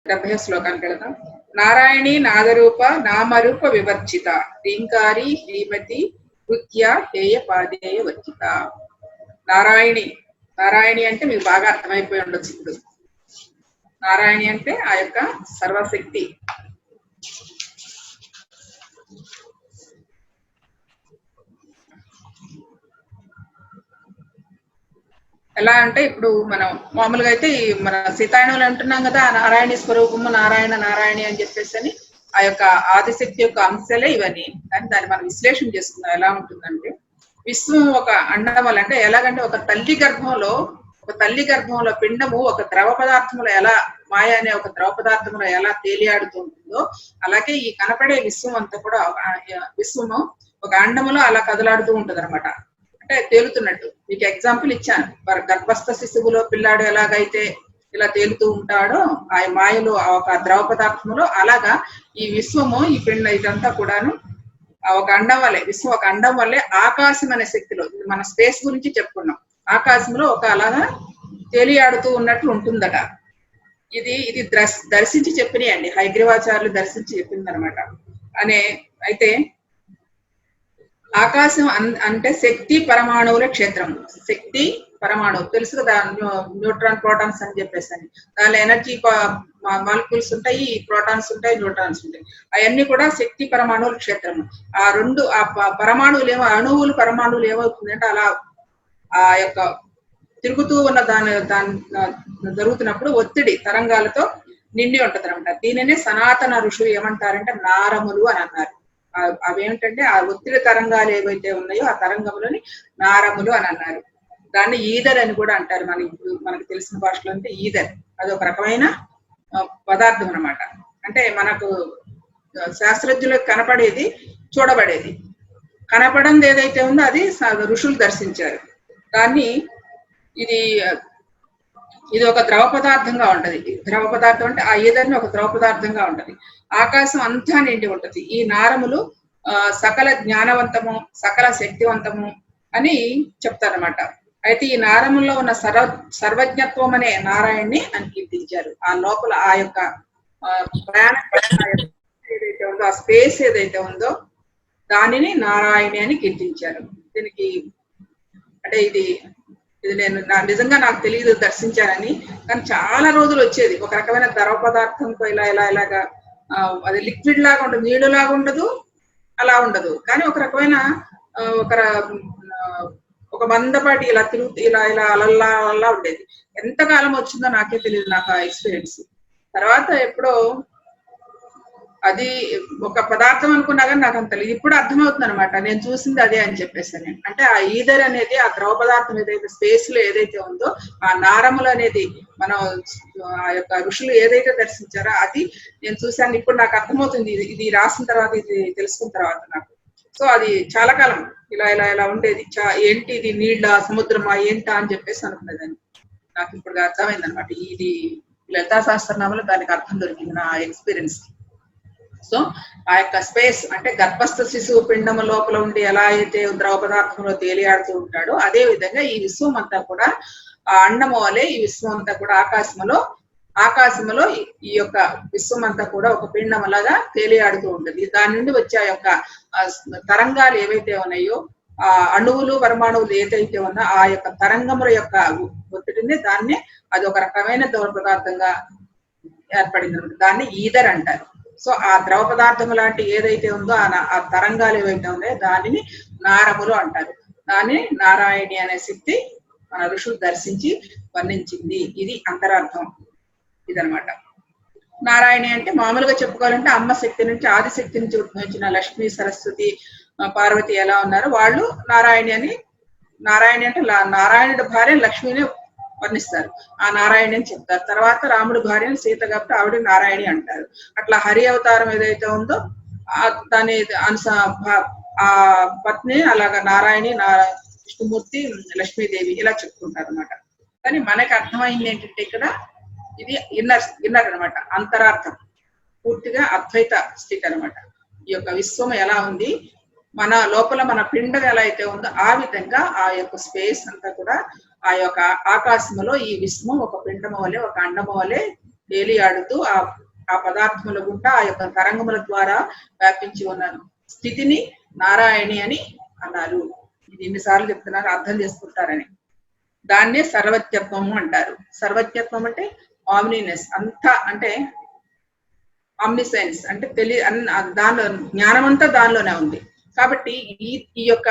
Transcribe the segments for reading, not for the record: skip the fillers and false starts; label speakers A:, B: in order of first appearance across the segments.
A: 70వ శ్లోకానికి వెళదాం. నారాయణి నాదరూప నామరూప వివర్జిత రీంకారి శ్రీమతి కృత్య హేయ పాదేయ వర్జిత. నారాయణి, నారాయణి అంటే మీకు బాగా అర్థమైపోయి ఉండొచ్చు ఇప్పుడు. నారాయణి అంటే ఆ యొక్క సర్వశక్తి. ఎలా అంటే ఇప్పుడు మనం మామూలుగా అయితే మన సీతాయనంలో అంటున్నాం కదా, నారాయణి స్వరూపము నారాయణ నారాయణి అని చెప్పేసి అని ఆ యొక్క ఆదిశక్తి యొక్క అంశాలే ఇవన్నీ. కానీ దాన్ని మనం విశ్లేషణ చేసుకుందాం. ఎలా ఉంటుందంటే విశ్వం ఒక అండవల్ అంటే ఎలాగంటే ఒక తల్లి గర్భంలో పిండము ఒక ద్రవ పదార్థంలో ఎలా మాయ అనే ఒక ద్రవ పదార్థంలో ఎలా తేలియాడుతూ ఉంటుందో, అలాగే ఈ కనపడే విశ్వం అంతా కూడా విశ్వము ఒక అండములో అలా కదలాడుతూ ఉంటది అనమాట. అంటే తేలుతున్నట్టు. మీకు ఎగ్జాంపుల్ ఇచ్చాను. గర్భస్థ శిశువులో పిల్లాడు ఎలాగైతే ఇలా తేలుతూ ఉంటాడో ఆ మాయలో ఒక ద్రవ పదార్థంలో, అలాగా ఈ విశ్వము ఈ పిండ ఇదంతా కూడాను ఒక అండం వల్లే, విశ్వం ఒక అండం వల్లే ఆకాశం అనే శక్తిలో, మన స్పేస్ గురించి చెప్పుకున్నాం, ఆకాశంలో ఒక అలాగా తేలియాడుతూ ఉన్నట్లు ఉంటుందట. ఇది ఇది దర్శించి చెప్పినాయండి, హయగ్రీవాచార్యులు దర్శించి చెప్పింది అనమాట. అయితే ఆకాశం అంటే శక్తి పరమాణువుల క్షేత్రం. శక్తి పరమాణువు తెలుసు కదా, న్యూట్రాన్ ప్రోటాన్స్ అని చెప్పేసి అని. దానిలో ఎనర్జీ మాలిక్యూల్స్ ఉంటాయి, ప్రోటాన్స్ ఉంటాయి, న్యూట్రాన్స్ ఉంటాయి. అవన్నీ కూడా శక్తి పరమాణువుల క్షేత్రం. ఆ రెండు పరమాణువులు అణువులు పరమాణువులు ఏమవుతుందంటే అలా ఆ యొక్క తిరుగుతూ ఉన్న దాని జరుగుతున్నప్పుడు ఒత్తిడి తరంగాలతో నిండి ఉంటది అనమాట. దీనినే సనాతన ఋషులు ఏమంటారంటే నారములు అని అన్నారు. అవేమిటంటే ఆ ఒత్తిడి తరంగాలు ఏవైతే ఉన్నాయో ఆ తరంగములని నారములు అని అన్నారు. దాన్ని ఈదర్ అని కూడా అంటారు. మనకు తెలిసిన భాషలో అంటే ఈదర్. అదొక రకమైన పదార్థం అనమాట. అంటే మనకు శాస్త్రజ్ఞులకు కనపడేది, చూడబడేది. కనపడంది ఏదైతే ఉందో అది ఋషులు దర్శించారు. దాన్ని ఇది ఒక ద్రవ పదార్థంగా ఉంటది. ద్రవ పదార్థం అంటే ఆ ఈదర్ని ఒక ద్రవ పదార్థంగా ఉంటది. ఆకాశం అంతా నిండి ఉంటది. ఈ నారములు సకల జ్ఞానవంతము, సకల శక్తివంతము అని చెప్తారనమాట. అయితే ఈ నారముల్లో ఉన్న సర్వజ్ఞత్వం అనే నారాయణ్ణి అని కీర్తించారు. ఆ లోపల ఆ యొక్క ప్రయాణం ఏదైతే ఉందో, ఆ స్పేస్ ఏదైతే ఉందో దానిని నారాయణి అని కీర్తించారు. దీనికి అంటే ఇది నేను నిజంగా నాకు తెలియదు దర్శించానని, కానీ చాలా రోజులు వచ్చేది. ఒక రకమైన ద్రవ పదార్థంతో ఇలాగా అది లిక్విడ్ లాగా ఉండదు, నీళ్ళు లాగా ఉండదు, అలా ఉండదు. కానీ ఒక రకమైన ఒక మందపాటి ఇలా తిరుగుతూ ఇలా అలల్లా ఉండేది. ఎంతకాలం వచ్చిందో నాకే తెలియదు, నాకు ఆ ఎక్స్పీరియన్స్. తర్వాత ఎప్పుడో అది ఒక పదార్థం అనుకున్నా కానీ నాకు అంత తెలియదు. ఇప్పుడు అర్థమవుతుంది అనమాట, నేను చూసింది అదే అని చెప్పేసాను. అంటే ఆ ఈదర్ అనేది ఆ ద్రవ పదార్థం ఏదైతే స్పేస్ లో ఏదైతే ఉందో ఆ నారములు అనేది మనం ఆ యొక్క ఋషులు ఏదైతే దర్శించారో అది నేను చూశాను. ఇప్పుడు నాకు అర్థమవుతుంది, ఇది రాసిన తర్వాత, ఇది తెలుసుకున్న తర్వాత నాకు. సో అది చాలా కాలం ఇలా ఉండేది. ఏంటి ఇది, నీళ్ళ సముద్రమా ఏంటా అని చెప్పేసి అనుకునేదాన్ని. నాకు ఇప్పుడు అర్థమైంది అనమాట. ఇది లలితా సహస్రనామంలో దానికి అర్థం దొరికింది నా ఎక్స్పీరియన్స్. సో ఆ యొక్క స్పేస్ అంటే గర్భస్థ శిశువు పిండము లోపల ఉండి ఎలా అయితే ద్రవ పదార్థంలో తేలియాడుతూ ఉంటాడో అదే విధంగా ఈ విశ్వం అంతా కూడా ఆ అండము వలె ఈ విశ్వం అంతా కూడా ఆకాశములో ఈ యొక్క విశ్వం అంతా కూడా ఒక పిండం లాగా తేలియాడుతూ ఉంటుంది. దాని నుండి వచ్చే ఆ యొక్క తరంగాలు ఏవైతే ఉన్నాయో, ఆ అణువులు పరమాణువులు ఏదైతే ఉన్నా ఆ యొక్క తరంగముల యొక్క ఒత్తిడిని దాన్ని అది ఒక రకమైన ద్రవ పదార్థంగా ఏర్పడింది. దాన్ని ఈదర్ అంటారు. సో ఆ ద్రవ పదార్థం లాంటి ఏదైతే ఉందో ఆ తరంగాలు ఏవైతే ఉన్నాయో దానిని నారములు అంటారు. దాన్ని నారాయణి అనే శక్తి మన ఋషులు దర్శించి వర్ణించింది. ఇది అంతరార్థం ఇదనమాట. నారాయణి అంటే మామూలుగా చెప్పుకోవాలంటే అమ్మ శక్తి నుంచి, ఆదిశక్తి నుంచి ఉద్భవించిన లక్ష్మి, సరస్వతి, పార్వతి ఎలా ఉన్నారో వాళ్ళు నారాయణి అంటే నారాయణుడి భార్య లక్ష్మిని వర్ణిస్తారు. ఆ నారాయణి అని చెప్తారు. తర్వాత రాముడి భార్యను సీత కాబట్టి ఆవిడ నారాయణి అంటారు. అట్లా హరి అవతారం ఏదైతే ఉందో దాని ఆ పత్ని అలాగా నారాయణి, విష్ణుమూర్తి, లక్ష్మీదేవి ఇలా చెప్పుకుంటారు అనమాట. కానీ మనకి అర్థమైంది ఏంటంటే ఇక్కడ ఇది ఇన్నర్ అనమాట, అంతరార్థం, పూర్తిగా అద్వైత స్థితి అనమాట. ఈ యొక్క విశ్వం ఎలా ఉంది, మన లోపల మన పిండం ఎలా అయితే ఉందో ఆ విధంగా ఆ యొక్క స్పేస్ అంతా కూడా ఆ యొక్క ఆకాశంలో ఈ విశ్వం ఒక పిండము వలె, ఒక అండము వలె డైలీ ఆడుతూ ఆ పదార్థముల గుండా ఆ యొక్క తరంగముల ద్వారా వ్యాపించి ఉన్న స్థితిని నారాయణి అని అన్నారు. ఇది ఎన్నిసార్లు చెప్తున్నారు అర్థం చేసుకుంటారని. దాన్నే సర్వజ్ఞత్వము అంటారు. సర్వజ్ఞత్వం అంటే ఆమ్నినెస్, అంతా అంటే ఆమ్నిసెన్స్ అంటే దానిలో జ్ఞానం అంతా దానిలోనే ఉంది. కాబట్టి ఈ యొక్క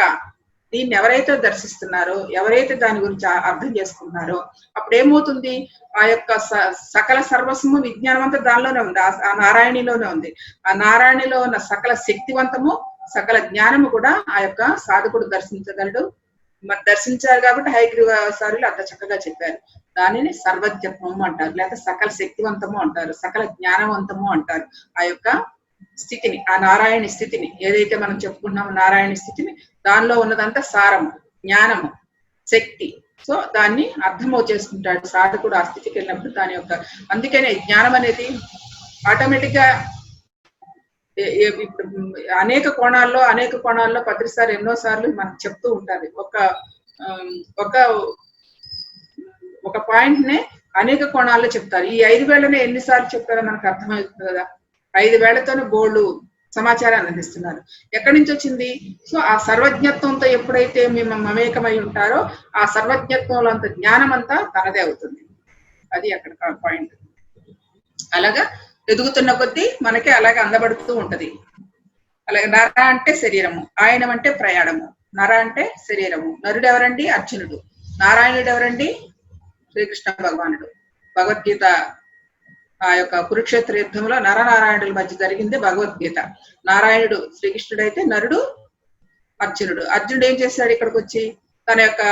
A: దీన్ని ఎవరైతే దర్శిస్తున్నారో, ఎవరైతే దాని గురించి అర్థం చేసుకుంటున్నారో, అప్పుడు ఏమవుతుంది, ఆ యొక్క సకల సర్వస్వము విజ్ఞానం అంతా దానిలోనే ఉంది, ఆ నారాయణిలోనే ఉంది. ఆ నారాయణిలో ఉన్న సకల శక్తివంతము, సకల జ్ఞానము కూడా ఆ యొక్క సాధకుడు దర్శించగలడు. మరి దర్శించారు కాబట్టి హైగ్రీవాచార్యులు అంత చక్కగా చెప్పారు. దానిని సర్వజ్ఞత్వము అంటారు, లేకపోతే సకల శక్తివంతము అంటారు, సకల జ్ఞానవంతము అంటారు. ఆ యొక్క స్థితిని, ఆ నారాయణ స్థితిని ఏదైతే మనం చెప్పుకున్నామో నారాయణ స్థితిని, దానిలో ఉన్నదంతా సారము, జ్ఞానము, శక్తి. సో దాన్ని అర్థమో చేసుకుంటాడు సాధకుడు ఆ స్థితికి వెళ్ళినప్పుడు. దాని యొక్క అందుకనే జ్ఞానం అనేది ఆటోమేటిక్ గా అనేక కోణాల్లో ప్రతిసారి ఎన్నోసార్లు మనకు చెప్తూ ఉంటారు. ఒక పాయింట్ నే అనేక కోణాల్లో చెప్తారు. ఈ 5 వేళ్లనే ఎన్నిసార్లు చెప్తారో మనకు అర్థమవుతుంది కదా. 5 వేళ్లతోనే బోల్డు సమాచారాన్ని అందిస్తున్నారు. ఎక్కడి నుంచి వచ్చింది? సో ఆ సర్వజ్ఞత్వంతో ఎప్పుడైతే మేము మమేకమై ఉంటారో ఆ సర్వజ్ఞత్వంలో అంత జ్ఞానం అంతా తనదే అవుతుంది. అది అక్కడ పాయింట్. అలాగా ఎదుగుతున్న కొద్దీ మనకి అలాగే అందబడుతూ ఉంటది. అలాగే నర అంటే శరీరము, ఆయనం అంటే ప్రయాణము. నర అంటే శరీరము, నరుడు ఎవరండి? అర్జునుడు. నారాయణుడు ఎవరండి? శ్రీకృష్ణ భగవానుడు. భగవద్గీత ఆ యొక్క కురుక్షేత్ర యుద్ధంలో నరనారాయణుల మధ్య జరిగింది భగవద్గీత. నారాయణుడు శ్రీకృష్ణుడు అయితే నరుడు అర్జునుడు. అర్జునుడు ఏం చేశాడు? ఇక్కడికి వచ్చి తన యొక్క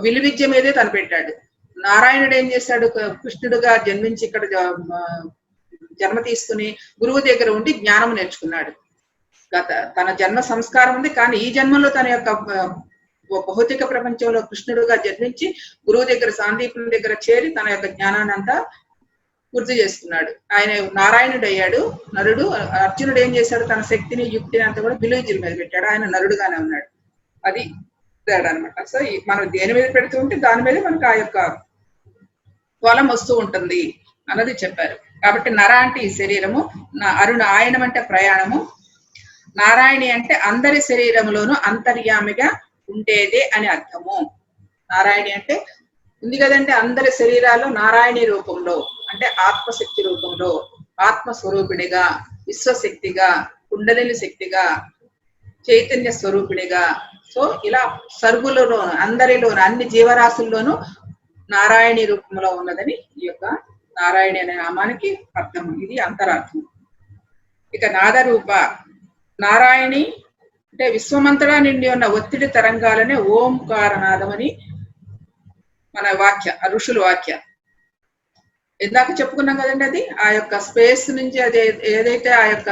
A: విలువిద్య మీదే తను పెట్టాడు. నారాయణుడు ఏం చేశాడు? కృష్ణుడుగా జన్మించి ఇక్కడ జన్మ తీసుకుని గురువు దగ్గర ఉండి జ్ఞానం నేర్చుకున్నాడు. తన జన్మ సంస్కారం ఉంది, కానీ ఈ జన్మలో తన యొక్క భౌతిక ప్రపంచంలో కృష్ణుడుగా జన్మించి గురువు దగ్గర సాందీపుని దగ్గర చేరి తన యొక్క జ్ఞానాన్ని అంతా పూర్తి చేసుకున్నాడు. ఆయన నారాయణుడు అయ్యాడు, నరుడు. అర్జునుడు ఏం చేశాడు? తన శక్తిని యుక్తిని అంతా కూడా విలువిద్యల మీద పెట్టాడు. ఆయన నరుడుగానే ఉన్నాడు. అది తేడా అనమాట. సో మనం దేని మీద పెడుతూ ఉంటే దాని మీద మనకు ఆ యొక్క ఫలం వస్తూ ఉంటుంది అన్నది చెప్పారు. కాబట్టి నర అంటే ఈ శరీరము, ఆయనం అంటే ప్రయాణము, నారాయణి అంటే అందరి శరీరంలోనూ అంతర్యామిగా ఉండేదే అని అర్థము. నారాయణి అంటే ఉంది కదంటే అందరి శరీరాల్లో నారాయణి రూపంలో అంటే ఆత్మశక్తి రూపంలో, ఆత్మస్వరూపిణిగా, విశ్వశక్తిగా, కుండలిని శక్తిగా, చైతన్య స్వరూపిణిగా. సో ఇలా సర్వులలో, అందరిలోను, అన్ని జీవరాశుల్లోనూ నారాయణి రూపంలో ఉన్నదని ఈ యొక్క నారాయణి అనే నామానికి అర్థం. ఇది అంతరార్థం. ఇక నాదరూప, నారాయణి అంటే విశ్వమంతటా నిండి ఉన్న ఒత్తిడి తరంగాలనే ఓంకారనాదం అని మన వాక్య, ఋషుల వాక్య. ఇందాక చెప్పుకున్నాం కదండి. అది ఆ యొక్క స్పేస్ నుంచి అది ఏదైతే ఆ యొక్క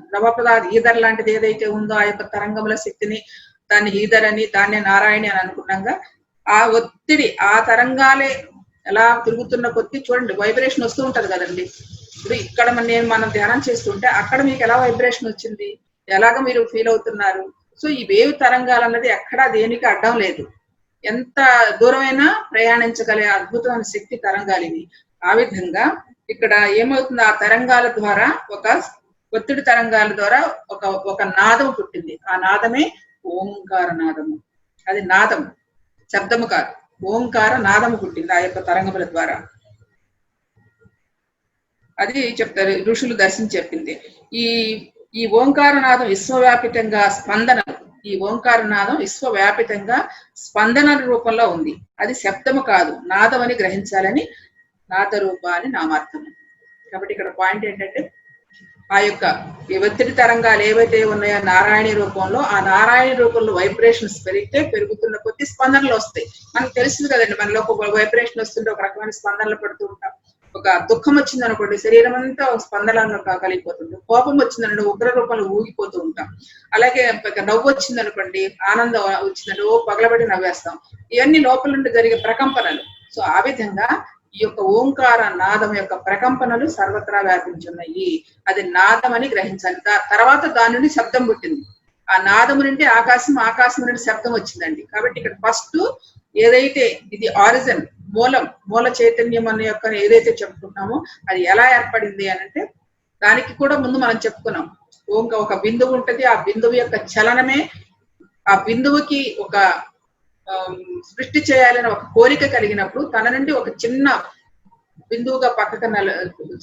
A: ద్రవ పదార్థ ఈధర్ లాంటిది ఏదైతే ఉందో ఆ యొక్క తరంగముల శక్తిని దాన్ని ఈధర్ అని, దాన్నే నారాయణి అని అనుకున్నాగా, ఆ ఒత్తిడి, ఆ తరంగాలే ఎలా తిరుగుతున్న కొద్ది చూడండి వైబ్రేషన్ వస్తూ ఉంటది కదండి. ఇప్పుడు ఇక్కడ మనం ధ్యానం చేస్తుంటే అక్కడ మీకు ఎలా వైబ్రేషన్ వచ్చింది, ఎలాగ మీరు ఫీల్ అవుతున్నారు. సో ఈ వేవ్ తరంగాలు అన్నది ఎక్కడా దేనికి అడ్డం లేదు. ఎంత దూరమైనా ప్రయాణించగలే అద్భుతమైన శక్తి తరంగాలు ఇవి. ఆ విధంగా ఇక్కడ ఏమవుతుంది? ఆ తరంగాల ద్వారా, ఒక ఒత్తిడి తరంగాల ద్వారా ఒక నాదం పుట్టింది. ఆ నాదమే ఓంకార నాదము. అది నాదం, శబ్దము కాదు. ఓంకార నాదము పుట్టింది ఆ యొక్క తరంగముల ద్వారా. అది చెప్తారు, ఋషులు దర్శించి చెప్పింది. ఈ ఓంకారనాదం విశ్వవ్యాపితంగా స్పందనలు, ఈ ఓంకారనాదం విశ్వవ్యాపితంగా స్పందన రూపంలో ఉంది. అది శబ్దము కాదు, నాదం అని గ్రహించాలని నాదరూప అని నామార్థం. కాబట్టి ఇక్కడ పాయింట్ ఏంటంటే ఆ యొక్క ఒత్తిడి తరంగాలు ఏవైతే ఉన్నాయో నారాయణి రూపంలో, ఆ నారాయణ రూపంలో వైబ్రేషన్స్ పెరుగుతున్న కొద్ది స్పందనలు వస్తాయి. మనకు తెలుస్తుంది కదండి, మనలో ఒక వైబ్రేషన్ వస్తుంటే ఒక రకమైన స్పందనలు పడుతూ ఉంటాం. ఒక దుఃఖం వచ్చింది అనుకోండి, శరీరం అంతా స్పందనలో కలిగిపోతుంది. కోపం వచ్చిందనుకోండి, ఉగ్ర రూపంలో ఊగిపోతూ ఉంటాం. అలాగే నవ్వు వచ్చింది అనుకోండి, ఆనందం వచ్చిందంటే పగలబడి నవ్వేస్తాం. ఇవన్నీ లోపల నుండి జరిగే ప్రకంపనలు. సో ఆ విధంగా ఈ యొక్క ఓంకార నాదం యొక్క ప్రకంపనలు సర్వత్రా వ్యాపించున్నాయి. అది నాదం అని గ్రహించాలి. తర్వాత దాని నుండి శబ్దం పుట్టింది. ఆ నాదము నుండి ఆకాశం, ఆకాశం నుండి శబ్దం వచ్చిందండి. కాబట్టి ఇక్కడ ఫస్ట్ ఏదైతే ఇది ఆరిజిన్, మూల చైతన్యం అనే యొక్క ఏదైతే చెప్పుకుంటున్నామో అది ఎలా ఏర్పడింది అని అంటే, దానికి కూడా ముందు మనం చెప్పుకున్నాం. ఒక బిందువు ఉంటది, ఆ బిందువు యొక్క చలనమే ఆ బిందువుకి ఒక సృష్టి చేయాలని ఒక కోరిక కలిగినప్పుడు తన నుండి ఒక చిన్న బిందువుగా పక్కకు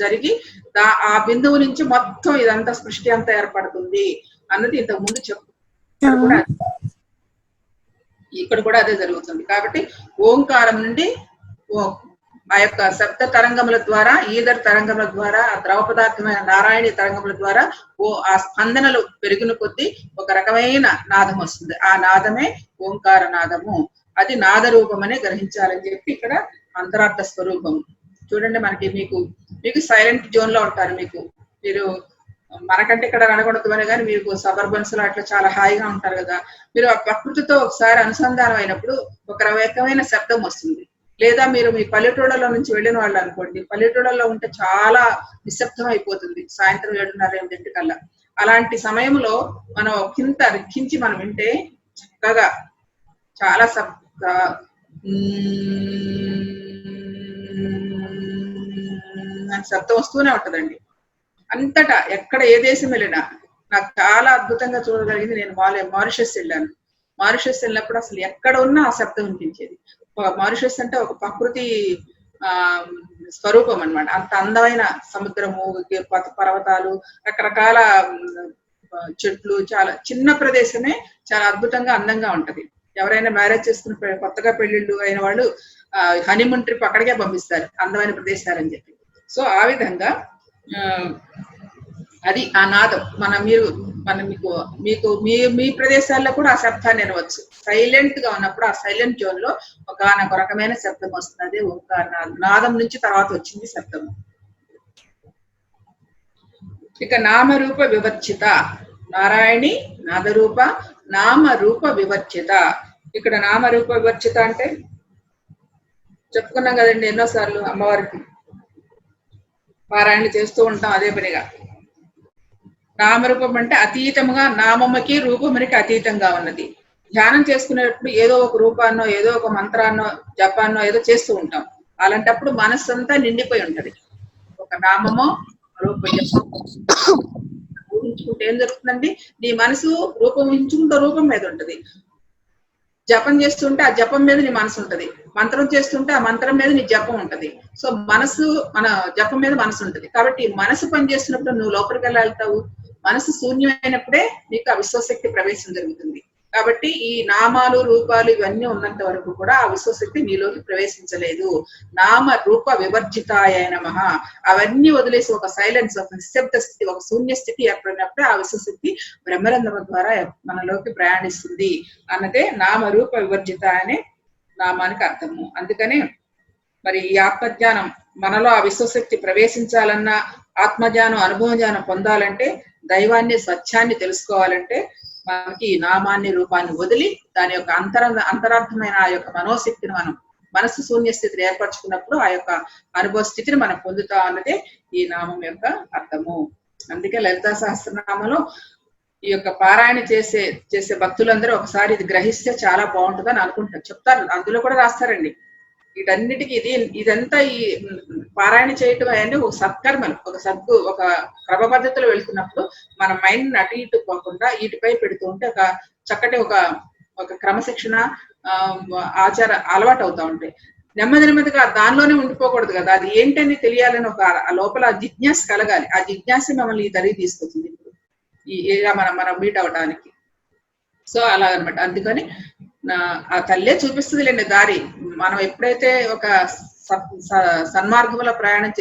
A: జరిగి ఆ బిందువు నుంచి మొత్తం ఇదంతా సృష్టి అంతా ఏర్పడుతుంది అన్నది ఇంతకు ముందు ఇక్కడ కూడా అదే జరుగుతుంది. కాబట్టి ఓంకారం నుండి ఆ యొక్క శబ్ద తరంగముల ద్వారా, ఈదర్ తరంగముల ద్వారా, ఆ ద్రవ పదార్థమైన నారాయణి తరంగముల ద్వారా ఆ స్పందనలు పెరిగిన కొద్దీ ఒక రకమైన నాదం వస్తుంది. ఆ నాదమే ఓంకార నాదము. అది నాద రూపమనే గ్రహించాలని చెప్పి ఇక్కడ అంతరార్థ స్వరూపం. చూడండి, మీకు సైలెంట్ జోన్ లో ఉంటారు. మీరు మనకంటే ఇక్కడ అనకూడదు కానీ మీకు సబర్బన్స్ లో అట్లా చాలా హాయిగా ఉంటారు కదా. మీరు ఆ ప్రకృతితో ఒకసారి అనుసంధానం అయినప్పుడు ఒక రకమైన శబ్దం వస్తుంది. లేదా మీరు మీ పల్లెటూళ్ళలో నుంచి వెళ్ళిన వాళ్ళు అనుకోండి, పల్లెటూళ్ళలో ఉంటే చాలా నిశ్శబ్దం అయిపోతుంది సాయంత్రం 7:30-8 కల్లా. అలాంటి సమయంలో మనం కింద రిక్కించి మనం వింటే చక్కగా చాలా శబ్దం వస్తూనే ఉంటదండి. అంతటా ఎక్కడ ఏ దేశం వెళ్ళినా నాకు చాలా అద్భుతంగా చూడగలిగింది. నేను మారిషస్ వెళ్ళాను. మారిషస్ వెళ్ళినప్పుడు అసలు ఎక్కడ ఉన్నా ఆ శబ్దం వినిపించేది. మారిషస్ అంటే ఒక ప్రకృతి స్వరూపం అన్నమాట. అంత అందమైన సముద్రము, పర్వతాలు, రకరకాల చెట్లు, చాలా చిన్న ప్రదేశమే చాలా అద్భుతంగా అందంగా ఉంటది. ఎవరైనా మ్యారేజ్ చేసుకున్న కొత్తగా పెళ్లిళ్ళు అయిన వాళ్ళు హనీమూన్ ట్రిప్ అక్కడికే పంపిస్తారు, అందమైన ప్రదేశాలని చెప్పి. సో ఆ విధంగా అది ఆ నాదం మీకు మీ ప్రదేశాల్లో కూడా ఆ శబ్దాన్ని వినవచ్చు. సైలెంట్ గా ఉన్నప్పుడు ఆ సైలెంట్ జోన్ లో ఒక రకమైన శబ్దం వస్తుంది. ఓంకార నాదం నుంచి తర్వాత వచ్చింది శబ్దము. ఇక నామరూప వివర్చిత, నారాయణి నాదరూప, నామరూప వివర్చిత. ఇక్కడ నామరూప వివర్చిత అంటే చెప్పుకున్నాం కదండి ఎన్నోసార్లు. అమ్మవారికి పారాయణ చేస్తూ ఉంటాం అదే పనిగా. నామరూపం అంటే అతీతముగా, నామముకి రూపమునికి అతీతంగా ఉన్నది. ధ్యానం చేసుకునేటప్పుడు ఏదో ఒక రూపాన్నో, ఏదో ఒక మంత్రాన్నో, జపాన్నో ఏదో చేస్తూ ఉంటాం. అలాంటప్పుడు మనస్సు అంతా నిండిపోయి ఉంటది. ఒక నామమో రూపం ఊహించుకుంటే ఏం జరుగుతుందండి, నీ మనసు రూపం ఊహించుకుంటే రూపం మీద ఉంటది. జపం చేస్తుంటే ఆ జపం మీద నీ మనసు ఉంటది. మంత్రం చేస్తుంటే ఆ మంత్రం మీద నీ జపం ఉంటది. సో మన జపం మీద మనసు ఉంటది. కాబట్టి మనసు పని చేస్తున్నప్పుడు నువ్వు లోపలికి ఎలా వెళ్తావు? మనసు శూన్యమైనప్పుడే నీకు ఆ విశ్వశక్తి ప్రవేశం జరుగుతుంది. కాబట్టి ఈ నామాలు, రూపాలు ఇవన్నీ ఉన్నంత వరకు కూడా ఆ విశ్వశక్తి నీలోకి ప్రవేశించలేదు. నామ రూప వివర్జితాయ నమః. అవన్నీ వదిలేసి ఒక సైలెన్స్, ఒక నిశ్శబ్ద స్థితి, ఒక శూన్య స్థితి ఏర్పడినప్పుడే ఆ విశ్వశక్తి బ్రహ్మరంధ్రం ద్వారా మనలోకి ప్రయాణిస్తుంది అన్నదే నామ రూప వివర్జిత అనే నామానికి అర్థము. అందుకనే మరి ఈ ఆత్మజ్ఞానం మనలో ఆ విశ్వశక్తి ప్రవేశించాలన్నా, ఆత్మజ్ఞానం, అనుభవ జ్ఞానం పొందాలంటే, దైవాన్ని, సత్యాన్ని తెలుసుకోవాలంటే మనకి ఈ నామాన్ని, రూపాన్ని వదిలి దాని యొక్క అంతరార్థమైన ఆ యొక్క మనోశక్తిని మనం మనసు శూన్య స్థితిని ఏర్పరచుకున్నప్పుడు ఆ యొక్క అనుభవ స్థితిని మనం పొందుతాం అన్నదే ఈ నామం యొక్క అర్థము. అందుకే లలితా సహస్రనామంలో ఈ యొక్క పారాయణ చేసే భక్తులందరూ ఒకసారి ఇది గ్రహిస్తే చాలా బాగుంటుందని అనుకుంటారు, చెప్తారు. అందులో కూడా రాస్తారండి. వీటన్నిటికీ ఇదంతా ఈ పారాయణ చేయటం అనేది ఒక సత్కర్మలు, ఒక క్రమ పద్ధతిలో వెళ్తున్నప్పుడు మన మైండ్ అటు ఇటు పోకుండా ఇటుపై పెడుతూ ఉంటే ఒక చక్కటి ఒక క్రమశిక్షణ ఆచార అలవాటు అవుతా ఉంటాయి. నెమ్మదిగా దానిలోనే ఉండిపోకూడదు కదా. అది ఏంటని తెలియాలని ఒక లోపల జిజ్ఞాస కలగాలి. ఆ జిజ్ఞాస మమ్మల్ని ఈ దరికి తీసుకొచ్చింది ఇప్పుడు ఇలా మనం మీట్ అవడానికి. సో అలాగనమాట. అందుకని ఆ తల్లే చూపిస్తుందిలేండి దారి. మనం ఎప్పుడైతే ఒక సన్మార్గంలో ప్రయాణం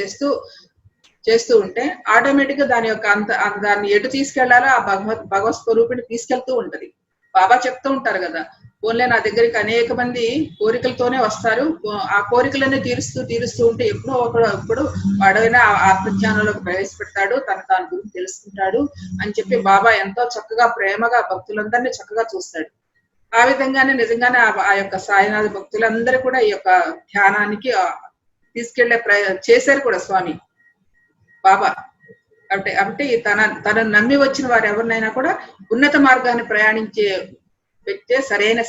A: చేస్తూ ఉంటే ఆటోమేటిక్ గా దాన్ని ఎటు తీసుకెళ్లాలో ఆ భగవత్ స్వరూపిణి తీసుకెళ్తూ ఉంటది. బాబా చెప్తూ ఉంటారు కదా, పోన్లే నా దగ్గరికి అనేక మంది కోరికలతోనే వస్తారు, ఆ కోరికలన్నీ తీరుస్తూ ఉంటే ఎప్పుడు వాడైనా ఆత్మజ్ఞానంలోకి ప్రవేశపెడతాడు, తాను గురించి తెలుసుకుంటాడు అని చెప్పి బాబా ఎంతో చక్కగా ప్రేమగా భక్తులందరినీ చక్కగా చూస్తాడు. ఆ విధంగానే నిజంగానే ఆ యొక్క సాయినాథ భక్తులందరూ కూడా ఈ యొక్క ధ్యానానికి తీసుకెళ్లే చేశారు కూడా స్వామి బాబా. అంటే తన నమ్మి వచ్చిన వారు ఎవరినైనా కూడా ఉన్నత మార్గాన్ని ప్రయాణించే పెట్టే సరైన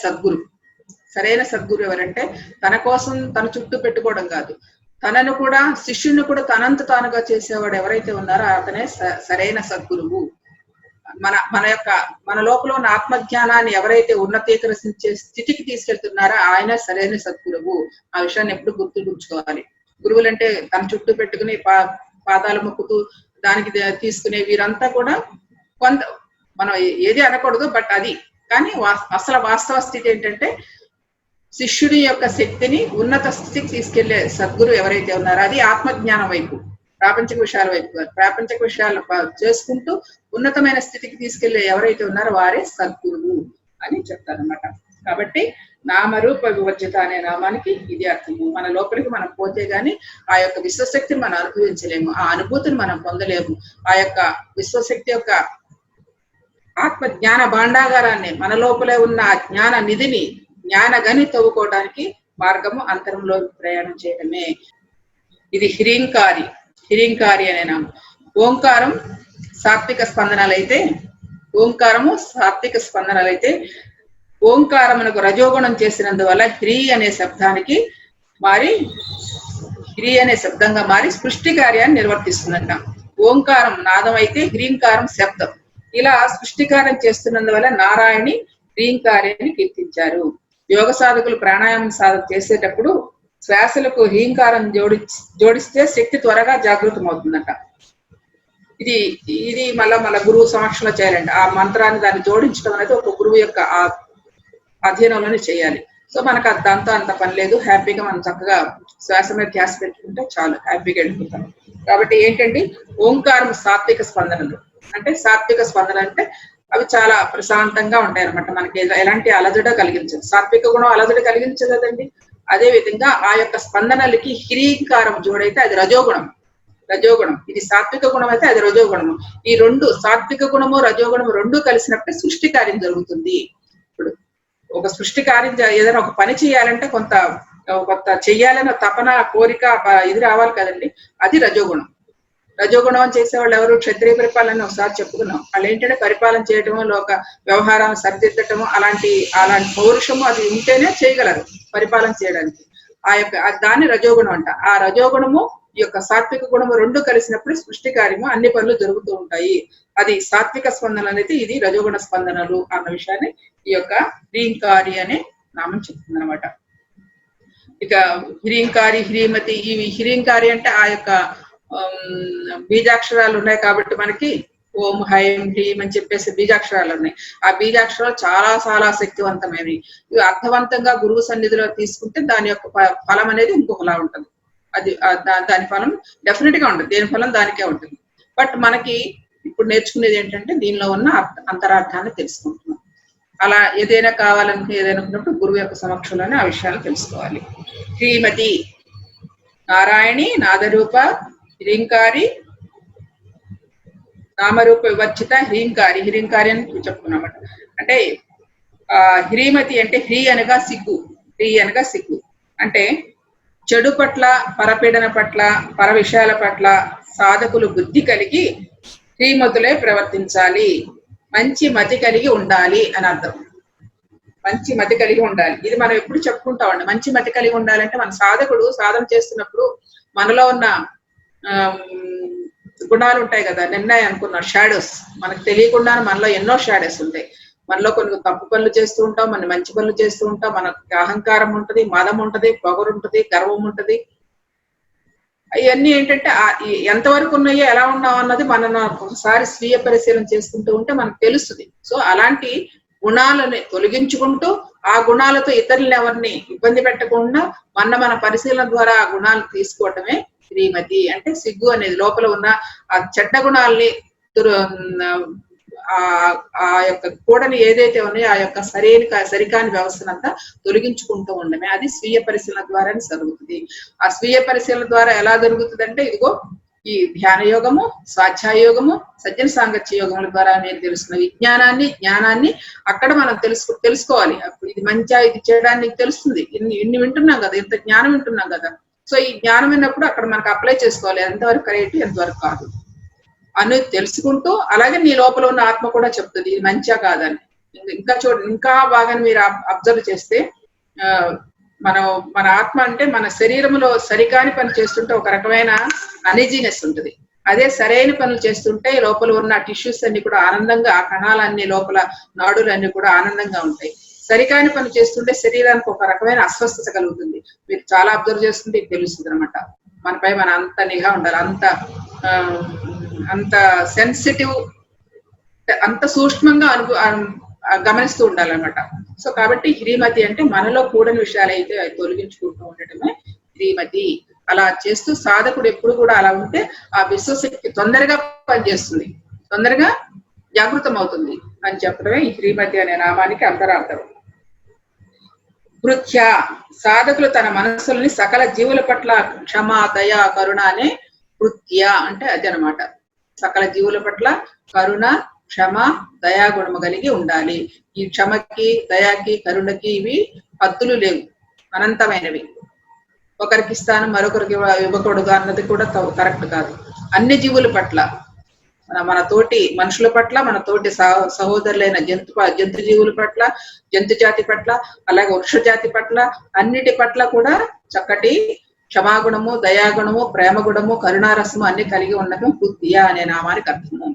A: సరైన సద్గురు ఎవరంటే తన కోసం తన చుట్టూ పెట్టుకోవడం కాదు, తనను కూడా శిష్యుని కూడా తనంత తానుగా చేసేవాడు ఎవరైతే ఉన్నారో అతనే సరైన సద్గురువు. మన లోపల ఉన్న ఆత్మజ్ఞానాన్ని ఎవరైతే ఉన్నతీకరించే స్థితికి తీసుకెళ్తున్నారో ఆయన సరైన సద్గురువు. ఆ విషయాన్ని ఎప్పుడు గుర్తుంచుకోవాలి. గురువులంటే తన చుట్టూ పెట్టుకుని పాదాలు మొక్కుతూ దానికి తీసుకునే వీరంతా కూడా కొంత మనం ఏది అనకూడదు, బట్ అది కానీ అసలు వాస్తవ స్థితి ఏంటంటే శిష్యుడి యొక్క శక్తిని ఉన్నత స్థితికి తీసుకెళ్లే సద్గురు ఎవరైతే ఉన్నారో అది ఆత్మజ్ఞానం వైపు, ప్రాపంచిక విషయాల వైపు కాదు, ప్రాపంచిక విషయాలు చేసుకుంటూ ఉన్నతమైన స్థితికి తీసుకెళ్లే ఎవరైతే ఉన్నారో వారే సద్గురువు అని చెప్తారనమాట. కాబట్టి నామరూప వివర్జిత అనే నామానికి ఇది అర్థము. మన లోపలికి మనం పోతే గాని ఆ యొక్క విశ్వశక్తిని మనం అనుభవించలేము, ఆ అనుభూతిని మనం పొందలేము. ఆ యొక్క విశ్వశక్తి యొక్క ఆత్మ జ్ఞాన భాండాగారాన్ని, మన లోపలే ఉన్న ఆ జ్ఞాన నిధిని, జ్ఞాన గని తవ్వుకోవడానికి మార్గము అంతరంలో ప్రయాణం చేయడమే. ఇది హ్రీంకారి. హ్రీంకారి అనే నామం. ఓంకారం సాత్విక స్పందనలైతే, ఓంకారము సాత్విక స్పందనలైతే ఓంకారమునకు రజోగుణం చేసినందువల్ల హ్రీ అనే శబ్దానికి మారి, హ్రీ అనే శబ్దంగా మారి సృష్టి కార్యాన్ని నిర్వర్తిస్తుందంట. ఓంకారం నాదం అయితే హ్రీంకారం శబ్దం. ఇలా సృష్టి కార్యం చేస్తున్నందువల్ల నారాయణి హ్రీంకార్యాన్ని కీర్తించారు. యోగ సాధకులు ప్రాణాయామం సాధన చేసేటప్పుడు శ్వాసలకు హ్రీంకారం జోడిస్తే శక్తి త్వరగా జాగృతం అవుతుందట. ఇది మళ్ళా గురువు సమక్షంలో చేయాలండి. ఆ మంత్రాన్ని దాన్ని జోడించడం అనేది ఒక గురువు యొక్క అధ్యయనంలోనే చేయాలి. సో మనకు దాంతో అంత పని లేదు, హ్యాపీగా మనం చక్కగా శ్వాస మీద ధ్యాస పెట్టుకుంటే చాలు, హ్యాపీగా వెళ్ళిపోతాం. కాబట్టి ఏంటండి, ఓంకారం సాత్విక స్పందనలు అంటే, సాత్విక స్పందన అంటే అవి చాలా ప్రశాంతంగా ఉంటాయి అనమాట. మనకి ఎలాంటి అలజడ కలిగించదు. సాత్విక గుణం అలజడ కలిగించదు కదండి. అదే విధంగా ఆ యొక్క స్పందనలకి హ్రీంకారం జోడైతే అది రజోగుణం. ఇది సాత్విక గుణం అయితే అది రజోగుణము. ఈ రెండు సాత్విక గుణము రజోగుణము రెండు కలిసినప్పుడే సృష్టి కార్యం జరుగుతుంది. ఇప్పుడు ఒక సృష్టి కార్యం ఏదైనా ఒక పని చేయాలంటే కొంత చెయ్యాలన్న తపన, కోరిక ఇది రావాలి కదండి. అది రజోగుణం. రజోగుణం చేసేవాళ్ళు ఎవరు? క్షత్రియ పరిపాలన ఒకసారి చెప్పుకున్నాం. వాళ్ళు ఏంటంటే పరిపాలన చేయటము, లోక వ్యవహారాన్ని సరిదిద్దటము, అలాంటి పౌరుషము అది ఉంటేనే చేయగలరు పరిపాలన చేయడానికి. ఆ యొక్క దాన్ని రజోగుణం అంట. ఆ రజోగుణము ఈ యొక్క సాత్విక గుణము రెండు కలిసినప్పుడు సృష్టి కార్యము అన్ని పనులు జరుగుతూ ఉంటాయి. అది సాత్విక స్పందనలు అనేది, ఇది రజోగుణ స్పందనలు అన్న విషయాన్ని ఈ యొక్క హ్రీంకారి అనే నామం చెప్తుంది అనమాట. ఇక హ్రీంకారి, హ్రీమతి, ఇవి హ్రీంకారి అంటే ఆ యొక్క బీజాక్షరాలు ఉన్నాయి కాబట్టి మనకి ఓం, హైం, హ్రీం అని చెప్పేసి బీజాక్షరాలు ఉన్నాయి. ఆ బీజాక్షరాలు చాలా చాలా శక్తివంతమైనవి. ఇవి అర్థవంతంగా గురువు సన్నిధిలో తీసుకుంటే దాని యొక్క ఫలం అనేది ఇంకొకలా ఉంటుంది. అది దాని ఫలం డెఫినెట్ గా ఉంటుంది, దేని ఫలం దానికే ఉంటుంది. బట్ మనకి ఇప్పుడు నేర్చుకునేది ఏంటంటే దీనిలో ఉన్న అంతరార్థాన్ని తెలుసుకుంటున్నాం. అలా ఏదైనా ఏదైనా గురువు యొక్క సమక్షంలోనే ఆ విషయాలు తెలుసుకోవాలి. శ్రీమతి నారాయణి నాదరూప హ్రీంకారి నామరూప వివర్జిత హ్రీంకారి అని చెప్పుకున్నామట. అంటే హ్రీమతి అంటే హ్రీ అనగా సిగ్గు అంటే చెడు పట్ల, పరపీడన పట్ల, పర విషయాల పట్ల సాధకులు బుద్ధి కలిగి శ్రీమతులే ప్రవర్తించాలి, మంచి మతి కలిగి ఉండాలి అని అర్థం. మంచి మతి కలిగి ఉండాలి. ఇది మనం ఎప్పుడు చెప్పుకుంటామండి. మంచి మతి కలిగి ఉండాలంటే మన సాధకుడు సాధన చేస్తున్నప్పుడు మనలో ఉన్న గుణాలు ఉంటాయి కదా, నిర్ణయం అనుకున్న షాడోస్, మనకు తెలియకుండా మనలో ఎన్నో షాడోస్ ఉంటాయి. మనలో కొన్ని తప్పు పనులు చేస్తూ ఉంటాం, మన మంచి పనులు చేస్తూ ఉంటాం. మనకి అహంకారం ఉంటది, మదం ఉంటది, పొగరు ఉంటది, గర్వం ఉంటది. ఇవన్నీ ఏంటంటే ఎంతవరకు ఉన్నాయో, ఎలా ఉన్నాం అన్నది మనం ఒకసారి స్వీయ పరిశీలన చేసుకుంటూ ఉంటే మనకు తెలుస్తుంది. సో అలాంటి గుణాలని తొలగించుకుంటూ ఆ గుణాలతో ఇతరులను ఎవరిని ఇబ్బంది పెట్టకుండా మన పరిశీలన ద్వారా ఆ గుణాలు తీసుకోవటమే శ్రీమతి. అంటే సిగ్గు అనేది లోపల ఉన్న ఆ చెడ్డ గుణాలని ఆ యొక్క కూడని ఏదైతే ఉన్నాయో ఆ యొక్క సరికాని వ్యవస్థనంతా తొలగించుకుంటూ ఉండమే అది స్వీయ పరిశీలన ద్వారానే జరుగుతుంది. ఆ స్వీయ పరిశీలన ద్వారా ఎలా జరుగుతుంది అంటే, ఇదిగో ఈ ధ్యాన యోగము, స్వాధ్యాయ యోగము, సజ్జన సాంగత్య యోగముల ద్వారా నేను తెలుసుకున్న జ్ఞానాన్ని అక్కడ మనం తెలుసుకోవాలి. ఇది మంచిగా, ఇది చేయడానికి తెలుస్తుంది. ఇన్ని వింటున్నాం కదా, ఇంత జ్ఞానం వింటున్నాం కదా. సో ఈ జ్ఞానం విన్నప్పుడు అక్కడ మనకు అప్లై చేసుకోవాలి. ఎంతవరకు కరెక్ట్, ఎంతవరకు కాదు అనేది తెలుసుకుంటూ, అలాగే నీ లోపల ఉన్న ఆత్మ కూడా చెప్తుంది ఇది మంచిగా కాదని. ఇంకా బాగా మీరు అబ్జర్వ్ చేస్తే మనం మన ఆత్మ అంటే మన శరీరంలో సరికాని పని చేస్తుంటే ఒక రకమైన అనీజీనెస్ ఉంటుంది. అదే సరైన పనులు చేస్తుంటే లోపల ఉన్న టిష్యూస్ అన్ని కూడా ఆనందంగా, ఆ కణాలన్నీ లోపల నాడులన్నీ కూడా ఆనందంగా ఉంటాయి. సరికాని పని చేస్తుంటే శరీరానికి ఒక రకమైన అస్వస్థత కలుగుతుంది. మీరు చాలా అబ్జర్వ్ చేస్తుంటే తెలుస్తుంది అనమాట. మనపై మన అంత నిఘా ఉండాలి, అంత సెన్సిటివ్, అంత సూక్ష్మంగా గమనిస్తూ ఉండాలన్నమాట. సో కాబట్టి హ్రీమతి అంటే మనలో కూడని విషయాలు అయితే తొలగించుకుంటూ ఉండటమే హ్రీమతి. అలా చేస్తూ సాధకుడు ఎప్పుడు కూడా అలా ఉంటే ఆ విశ్వశక్తి తొందరగా పనిచేస్తుంది, తొందరగా జాగృతం అవుతుంది అని చెప్పడమే ఈ హ్రీమతి అనే నామానికి అంతరార్థం. కృత్య సాధకులు తన మనస్సుల్ని సకల జీవుల పట్ల క్షమ, దయ, కరుణ అనే కృత్య అంటే అది అనమాట. సకల జీవుల పట్ల కరుణ, క్షమ, దయాగుణము కలిగి ఉండాలి. ఈ క్షమకి, దయాకి, కరుణకి ఇవి హద్దులు లేవు, అనంతమైనవి. ఒకరికి ఇస్తాను మరొకరికి ఇవ్వకూడదు అన్నది కూడా కరెక్ట్ కాదు. అన్ని జీవుల పట్ల, మన తోటి మనుషుల పట్ల, మన తోటి సహోదరులైన జంతు జీవుల పట్ల, జంతు జాతి పట్ల, అలాగే వృక్ష జాతి పట్ల, అన్నిటి పట్ల కూడా చక్కటి క్షమాగుణము, దయాగుణము, ప్రేమగుణము, కరుణారసము అన్ని కలిగి ఉండటం కృత్య అనే నామానికి అర్థము.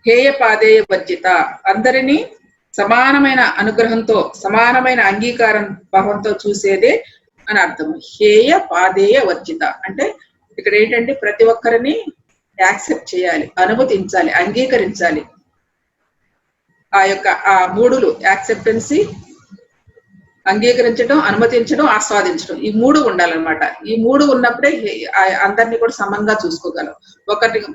A: హేయ పాదేయ వర్జిత అందరినీ సమానమైన అనుగ్రహంతో, సమానమైన అంగీకారం భావంతో చూసేదే అని అర్థము. హేయ పాదేయ వర్జిత అంటే ఇక్కడ ఏంటంటే ప్రతి ఒక్కరిని యాక్సెప్ట్ చేయాలి, అనుమతించాలి, అంగీకరించాలి. ఆ మూడులు యాక్సెప్టెన్సీ, అంగీకరించడం, అనుమతించడం, ఆస్వాదించడం, ఈ మూడు ఉండాలన్నమాట. ఈ మూడు ఉన్నప్పుడే అందరినీ కూడా సమంగా చూసుకోగలం.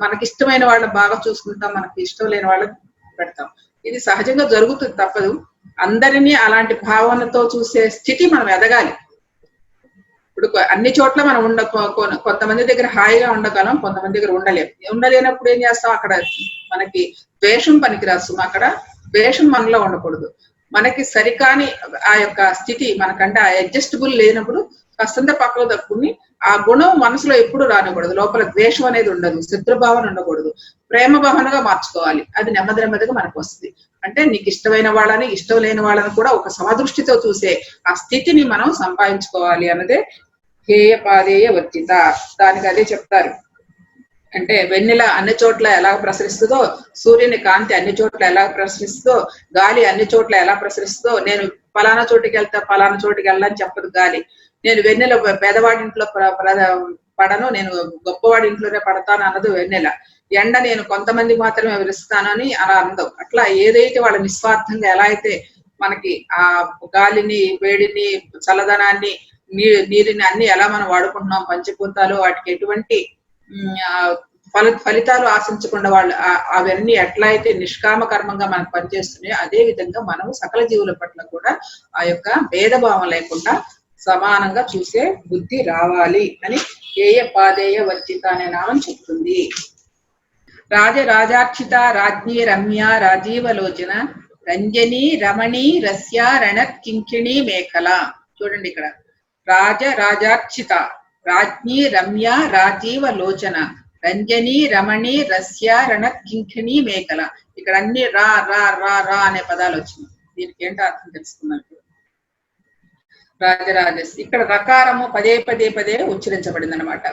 A: మనకి ఇష్టమైన వాళ్ళని బాగా చూసుకుంటాం, మనకి ఇష్టం లేని వాళ్ళని పెడతాం. ఇది సహజంగా జరుగుతుంది, తప్పదు. అందరినీ అలాంటి భావనతో చూసే స్థితి మనం ఎదగాలి. ఇప్పుడు అన్ని చోట్ల మనం కొంతమంది దగ్గర హాయిగా ఉండగలం, కొంతమంది దగ్గర ఉండలేనప్పుడు ఏం చేస్తాం, అక్కడ మనకి ద్వేషం పనికిరాదు. అక్కడ ద్వేషం మనలో ఉండకూడదు. మనకి సరికాని ఆ యొక్క స్థితి మనకంటే ఆ అడ్జస్టబుల్ లేనప్పుడు కాస్తంత పక్కలో తప్పుకుని ఆ గుణం మనసులో ఎప్పుడు రానకూడదు. లోపల ద్వేషం అనేది ఉండదు, శత్రుభావన ఉండకూడదు, ప్రేమ భావనగా మార్చుకోవాలి. అది నెమ్మది నెమ్మదిగా మనకు వస్తుంది. అంటే నీకు ఇష్టమైన వాళ్ళని, ఇష్టం లేని వాళ్ళని కూడా ఒక సమదృష్టితో చూసే ఆ స్థితిని మనం సంపాదించుకోవాలి అన్నదే హేయ పాదేయ వర్జిత. దానికి అదే చెప్తారు. అంటే వెన్నెల అన్ని చోట్ల ఎలా ప్రసరిస్తుందో, సూర్యుని కాంతి అన్ని చోట్ల ఎలా ప్రసరిస్తుందో, గాలి అన్ని చోట్ల ఎలా ప్రసరిస్తుందో, నేను ఫలానా చోటికి వెళ్తా ఫలానా చోటికి వెళ్ళని చెప్పదు గాలి. నేను వెన్నెల పేదవాడింట్లో పడను, నేను గొప్పవాడి ఇంట్లోనే పడతాను అన్నది వెన్నెల. ఎండ నేను కొంతమంది మాత్రమే విరుస్తానని అలా అందం. అట్లా ఏదైతే వాళ్ళ నిస్వార్థంగా ఎలా అయితే మనకి ఆ గాలిని, వేడిని, చల్లదనాన్ని, నీరుని అన్ని ఎలా మనం వాడుకుంటున్నాం, పంచభూతాలు వాటికి ఎటువంటి ఫలితాలు ఆశించకుండా వాళ్ళు అవన్నీ ఎట్లా అయితే నిష్కామ కర్మంగా మనకు పనిచేస్తున్నాయో అదే విధంగా మనం సకల జీవుల పట్ల కూడా ఆ యొక్క భేదభావం లేకుండా సమానంగా చూసే బుద్ధి రావాలి అని హేయ పాదేయ వర్జిత అనే నామం చెప్తుంది. రాజార్చిత రాజ్ఞి రమ్య రాజీవలోచన రంజని రమణి రస్య రణత్ కింకిణి మేఖల. చూడండి ఇక్కడ రాజార్చిత రాజ్ఞి రమ్య రాజీవలోచన రంజని రమణి రస్య రణత్ కింకిణి మేఖల. ఇక్కడ అన్ని రా రా రా రా అనే పదాలు వచ్చినాయి. దీనికి ఏంటో అర్థం తెలుసుకున్నాను. రాజరాజస్ ఇక్కడ రకారము పదే పదే పదే ఉచ్చరించబడింది అనమాట.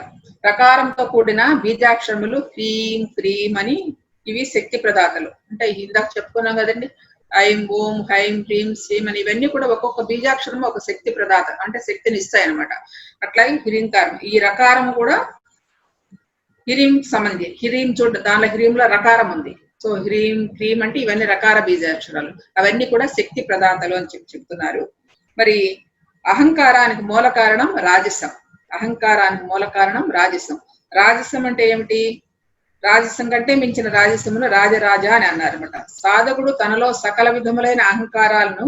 A: రకారంతో కూడిన బీజాక్షరములు క్రీం క్రీం అని ఇవి శక్తి ప్రదాతలు. అంటే ఇందాక చెప్పుకున్నాం కదండి, ఐం ఓం హైం హ్రీం శ్రీం అని ఇవన్నీ కూడా ఒక్కొక్క బీజాక్షరము ఒక శక్తి ప్రదాత, అంటే శక్తిని ఇస్తాయి అనమాట. అట్లాగే హిరింకారం, ఈ రకారం కూడా హిరీం సంబంధి. హిరీం చూడ దానిలో హిరీంలో రకారం ఉంది. సో హ్రీం క్రీం అంటే ఇవన్నీ రకార బీజాక్షరాలు, అవన్నీ కూడా శక్తి ప్రదాతలు అని చెప్తున్నారు. మరి అహంకారానికి మూల కారణం రాజసం. అహంకారానికి మూల కారణం రాజసం. రాజసం అంటే ఏమిటి? రాజసం కంటే మించిన రాజసమును రాజరాజ అని అన్నారు అనమాట. సాధకుడు తనలో సకల విధములైన అహంకారాలను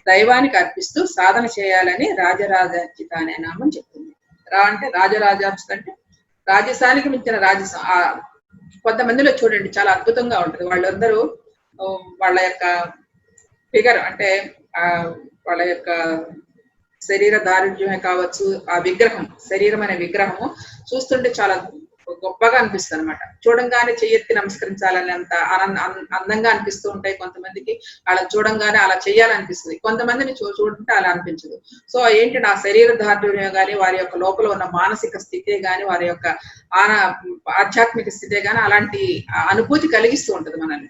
A: దైవానికి అర్పిస్తూ సాధన చేయాలని రాజరాజార్చిత అనే నామం చెప్తుంది. రా అంటే రాజరాజార్చిత అంటే రాజసానికి మించిన రాజసం. కొంతమందిలో చూడండి చాలా అద్భుతంగా ఉంటుంది. వాళ్ళందరూ వాళ్ళ యొక్క ఫిగర్ అంటే వాళ్ళ యొక్క శరీర దారుఢ్యమే కావచ్చు, ఆ విగ్రహం, శరీరం అనే విగ్రహము చూస్తుంటే చాలా గొప్పగా అనిపిస్తుంది అనమాట. చూడంగానే చెయ్యెత్తి నమస్కరించాలని అంత అందంగా అనిపిస్తూ ఉంటాయి కొంతమందికి. అలా చూడంగానే అలా చెయ్యాలనిపిస్తుంది. కొంతమందిని చూడుంటే అలా అనిపించదు. సో ఏంటి, నా శరీర దారుఢ్యం గాని, వారి యొక్క లోపల ఉన్న మానసిక స్థితే గాని, వారి యొక్క ఆధ్యాత్మిక స్థితే గాని అలాంటి అనుభూతి కలిగిస్తూ ఉంటది మనల్ని.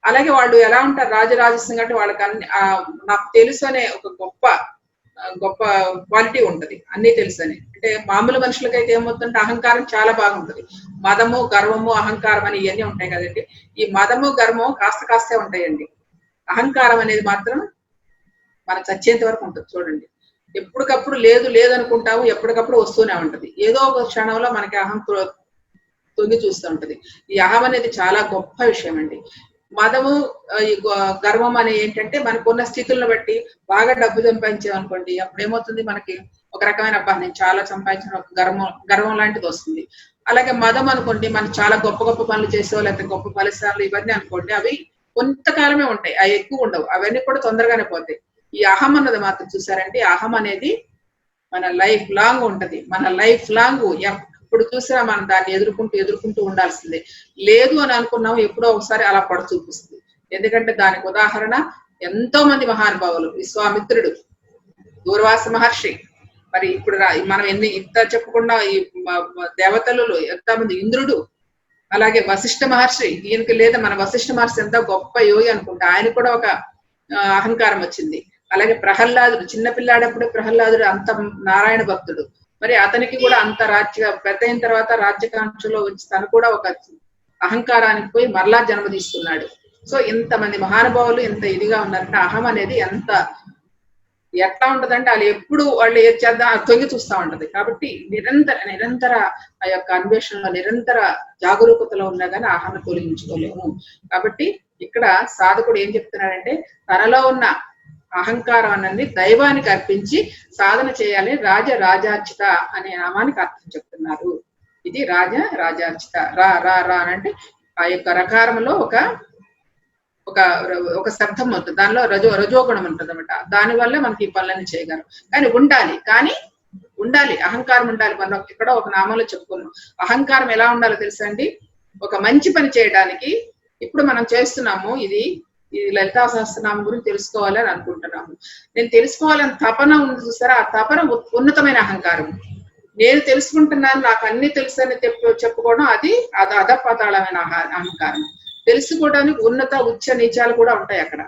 A: అలాగే వాళ్ళు ఎలా ఉంటారు, రాజరాజస్యం అంటే వాళ్ళకి అన్ని నాకు తెలుసు అనే ఒక గొప్ప క్వాలిటీ ఉంటది, అన్ని తెలుసు అని. అంటే మామూలు మనుషులకైతే ఏమవుతుందంటే అహంకారం చాలా బాగుంటది. మదము, గర్వము, అహంకారం అని ఇవన్నీ ఉంటాయి కదండి. ఈ మదము, గర్వము కాస్తే ఉంటాయండి. అహంకారం అనేది మాత్రం మనం చచ్చేంత వరకు ఉంటుంది. చూడండి, ఎప్పటికప్పుడు లేదు లేదు అనుకుంటాము, ఎప్పటికప్పుడు వస్తూనే ఉంటది. ఏదో ఒక క్షణంలో మనకి అహం తొంగి చూస్తూ ఉంటది. ఈ అహం అనేది చాలా గొప్ప విషయం అండి. మదము, ఈ గర్వం అని ఏంటంటే మనకున్న స్థితులను బట్టి బాగా డబ్బు సంపాదించామనుకోండి, అప్పుడు ఏమవుతుంది, మనకి ఒక రకమైన అబ్బా నేను చాలా సంపాదించిన ఒక గర్వం లాంటిది వస్తుంది. అలాగే మదం అనుకోండి, మనం చాలా గొప్ప పనులు చేసో లేకపోతే గొప్ప ఫలితాలు ఇవన్నీ అనుకోండి, అవి కొంతకాలమే ఉంటాయి, అవి ఎక్కువ ఉండవు, అవన్నీ కూడా తొందరగానే పోతాయి. ఈ అహం అన్నది మాత్రం చూసారంటే, అహం అనేది మన లైఫ్ లాంగ్ ఉంటది. మన లైఫ్ లాంగ్ ఇప్పుడు చూసినా మనం దాన్ని ఎదుర్కొంటూ ఉండాల్సిందే. లేదు అని అనుకున్నాము, ఎప్పుడో ఒకసారి అలా పడ చూపిస్తుంది. ఎందుకంటే దానికి ఉదాహరణ ఎంతో మంది మహానుభావులు. విశ్వామిత్రుడు, దూర్వాస మహర్షి, మరి ఇప్పుడు మనం ఇంత చెప్పకుండా ఈ దేవతలు ఎంతమంది, ఇంద్రుడు, అలాగే వశిష్ఠ మహర్షి. ఈయనకి లేదా మన వశిష్ఠ మహర్షి ఎంత గొప్ప యోగి అనుకుంటా, ఆయన కూడా ఒక అహంకారం వచ్చింది. అలాగే ప్రహ్లాదుడు, చిన్నపిల్లాడప్పుడు ప్రహ్లాదుడు అంత నారాయణ భక్తుడు, మరి అతనికి కూడా అంత పెద్ద అయిన తర్వాత రాజ్యకాంక్షలో వచ్చి తను కూడా ఒక అహంకారానికి పోయి మరలా జన్మ తీసుకున్నాడు. సో ఇంతమంది మహానుభావులు ఎంత ఇదిగా ఉన్నారంటే, అహం అనేది ఎట్లా ఉంటదంటే వాళ్ళు ఏది చేద్దాం తొంగి చూస్తూ ఉంటది. కాబట్టి నిరంతర ఆ యొక్క అన్వేషణలో, నిరంతర జాగరూకతలో ఉన్నా కానీ అహాన్ని తొలగించుకోలేము. కాబట్టి ఇక్కడ సాధకుడు ఏం చెప్తున్నాడంటే, తనలో ఉన్న అహంకారం అన్నది దైవానికి అర్పించి సాధన చేయాలి. రాజార్చిత అనే నామానికి అర్థం చెప్తున్నారు. ఇది రాజార్చిత. రా అంటే ఆ యొక్క రకారంలో ఒక శబ్దం ఉంటుంది, దానిలో రజోగుణం ఉంటుంది అనమాట. దానివల్ల మనకి ఈ పనులన్నీ చేయగలం. కానీ ఉండాలి అహంకారం ఉండాలి. మనం ఇక్కడ ఒక నామంలో చెప్పుకున్నాం. అహంకారం ఎలా ఉండాలో తెలుసా అండి? ఒక మంచి పని చేయడానికి ఇప్పుడు మనం చేస్తున్నాము, ఇది లలితా సహస్రనామం గురించి తెలుసుకోవాలని అనుకుంటున్నాము. నేను తెలుసుకోవాలని తపన ఉంది చూస్తారా, ఆ తపన ఉన్నతమైన అహంకారం. నేను తెలుసుకుంటున్నాను, నాకు అన్ని తెలుసు అని చెప్పుకోవడం అది అధపాతాళమైన అహంకారం. తెలుసుకోవడానికి ఉన్నత ఉచ్చ నీచాలు కూడా ఉంటాయి అక్కడ.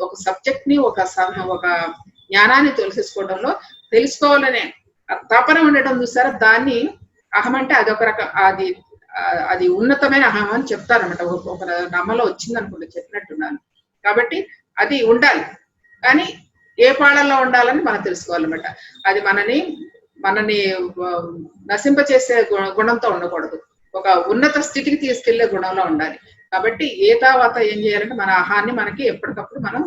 A: ఒక సబ్జెక్ట్ ని ఒక జ్ఞానాన్ని తెలుసుకోవడంలో తెలుసుకోవాలనే తపన ఉండటం చూస్తారా, దాన్ని అహం అంటే అదొక రకం, అది ఉన్నతమైన అహం అని చెప్తారన్నమాట. ఒక నమ్మలో వచ్చింది అనుకుంటే చెప్పినట్టున్నాను. కాబట్టి అది ఉండాలి, కానీ ఏ పాళల్లో ఉండాలని మనం తెలుసుకోవాలన్నమాట. అది మనని నశింపచేసే గుణంతో ఉండకూడదు, ఒక ఉన్నత స్థితికి తీసుకెళ్లే గుణంలో ఉండాలి. కాబట్టి తర్వాత ఏం చేయాలంటే, మన ఆహాన్ని మనకి ఎప్పటికప్పుడు మనం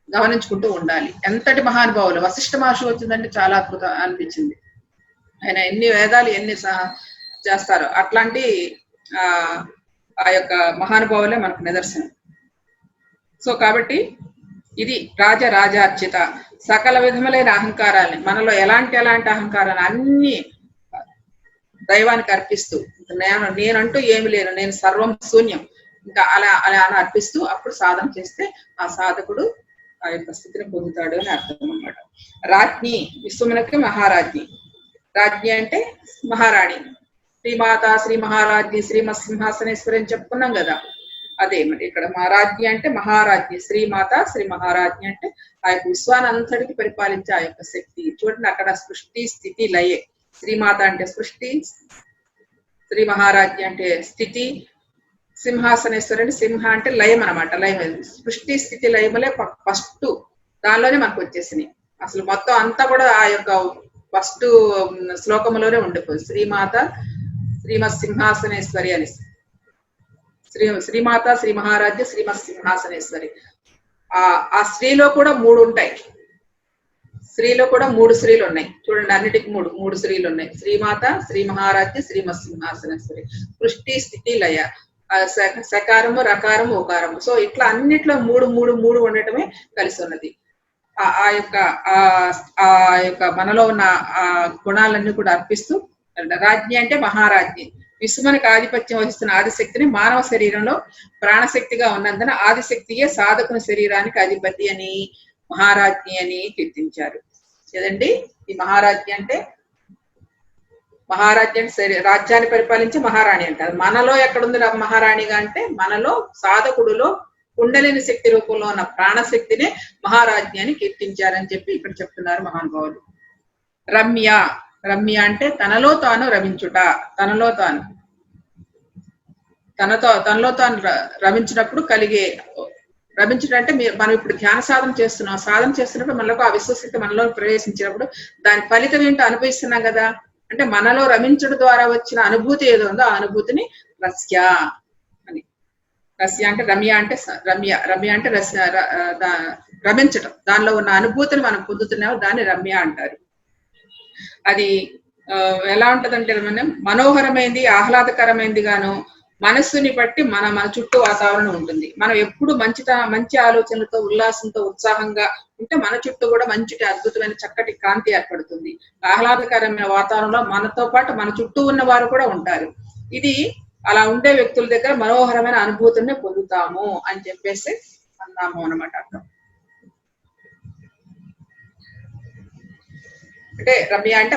A: గమనించుకుంటూ ఉండాలి. ఎంతటి మహానుభావులు! వశిష్ఠ మహర్షి వచ్చిందంటే చాలా అద్భుతం అనిపించింది. ఆయన ఎన్ని వేదాలు ఎన్ని చేస్తారు, అట్లాంటి ఆ యొక్క మహానుభావులే మనకు నిదర్శనం. సో కాబట్టి ఇది రాజార్చిత. సకల విధములైన అహంకారాలని, మనలో ఎలాంటి అహంకారాన్ని అన్ని దైవానికి అర్పిస్తూ, నేనంటూ ఏమి లేను, నేను సర్వం శూన్యం, ఇంకా అలా అర్పిస్తూ అప్పుడు సాధన చేస్తే ఆ సాధకుడు ఆ యొక్క స్థితిని పొందుతాడు అని అర్థం అన్నమాట. రాజ్ఞి, విశ్వమునకి మహారాజ్ఞి. రాజ్ఞి అంటే మహారాణి. శ్రీమాత, శ్రీ మహారాజ్ఞి, శ్రీమత్ సింహాసనేశ్వరి అని చెప్పుకున్నాం కదా, అదే మరి ఇక్కడ మహారాజ్ఞి అంటే మహారాజ్ఞి. శ్రీమాత, శ్రీ మహారాజ్ఞి అంటే ఆ యొక్క విశ్వానంతటికి పరిపాలించే ఆ యొక్క శక్తి. చూడండి, అక్కడ సృష్టి, స్థితి, లయే. శ్రీమాత అంటే సృష్టి, శ్రీ మహారాజ్ఞి అంటే స్థితి, సింహాసనేశ్వరి అంటే సింహ అంటే లయం అనమాట. లయం, సృష్టి, స్థితి, లయములే ఫస్ట్ దానిలోనే మనకు వచ్చేసినాయి. అసలు మొత్తం అంతా కూడా ఆ యొక్క ఫస్ట్ శ్లోకములోనే ఉండిపోయింది. శ్రీమాత శ్రీమత్ సింహాసనేశ్వరి అని. శ్రీమాత, శ్రీ మహారాజ్య, శ్రీమత్ సింహాసనేశ్వరి. ఆ స్త్రీలో కూడా 3 ఉంటాయి. స్త్రీలో కూడా 3 స్త్రీలు ఉన్నాయి. చూడండి, అన్నిటికి 3 స్త్రీలు ఉన్నాయి. శ్రీమాత, శ్రీ మహారాజ్య, శ్రీమత్ సింహాసనేశ్వరి. సృష్టి, స్థితి, లయ, సకారము, రకారము, ఓకారము. సో ఇట్లా అన్నిట్లో 3 ఉండటమే కలిసి ఉన్నది. ఆ యొక్క మనలో ఉన్న ఆ గుణాలన్నీ కూడా అర్పిస్తూ రాజ్ఞి అంటే మహారాజ్ఞి. విశ్వమునికి ఆధిపత్యం వహిస్తున్న ఆదిశక్తిని మానవ శరీరంలో ప్రాణశక్తిగా ఉన్నందున ఆదిశక్తియే సాధకుని శరీరానికి అధిపతి అని మహారాజ్ఞి అని కీర్తించారు. కదండి, ఈ మహారాజ్ఞి అంటే రాజ్యాన్ని పరిపాలించే మహారాణి అంటారు. మనలో ఎక్కడుంది మహారాణిగా అంటే మనలో సాధకుడులో కుండలిని శక్తి రూపంలో ఉన్న ప్రాణశక్తిని మహారాజ్ఞి అని కీర్తించారని చెప్పి ఇక్కడ చెప్తున్నారు మహానుభావులు. రమ్య, రమ్య అంటే తనలో తాను రమించుట. తనలో తాను రమించినప్పుడు కలిగే, రమించడం అంటే మనం ఇప్పుడు ధ్యాన సాధన చేస్తున్నాం. సాధన చేస్తున్నప్పుడు మనలో ఆ విశ్వశక్తి మనలో ప్రవేశించినప్పుడు దాని ఫలితం ఏంటో అనుభవిస్తున్నాం కదా. అంటే మనలో రమించడం ద్వారా వచ్చిన అనుభూతి ఏదో ఉందో ఆ అనుభూతిని రస్య అని. రస్య అంటే రమ్య అంటే రమ్య అంటే రమించడం, దానిలో ఉన్న అనుభూతిని మనం పొందుతున్నామో దాన్ని రమ్య అంటారు. అది ఎలా ఉంటదంటే మనం మనోహరమైంది, ఆహ్లాదకరమైంది గాను మనస్సుని బట్టి మన చుట్టూ వాతావరణం ఉంటుంది. మనం ఎప్పుడు మంచి ఆలోచనలతో, ఉల్లాసంతో, ఉత్సాహంగా ఉంటే మన చుట్టూ కూడా మంచి అద్భుతమైన చక్కటి కాంతి ఏర్పడుతుంది. ఆహ్లాదకరమైన వాతావరణంలో మనతో పాటు మన చుట్టూ ఉన్న వారు కూడా ఉంటారు. ఇది అలా ఉండే వ్యక్తుల దగ్గర మనోహరమైన అనుభూతిని పొందుతాము అని చెప్పేసి అన్నాము అన్నమాట. అంటే రమ్య అంటే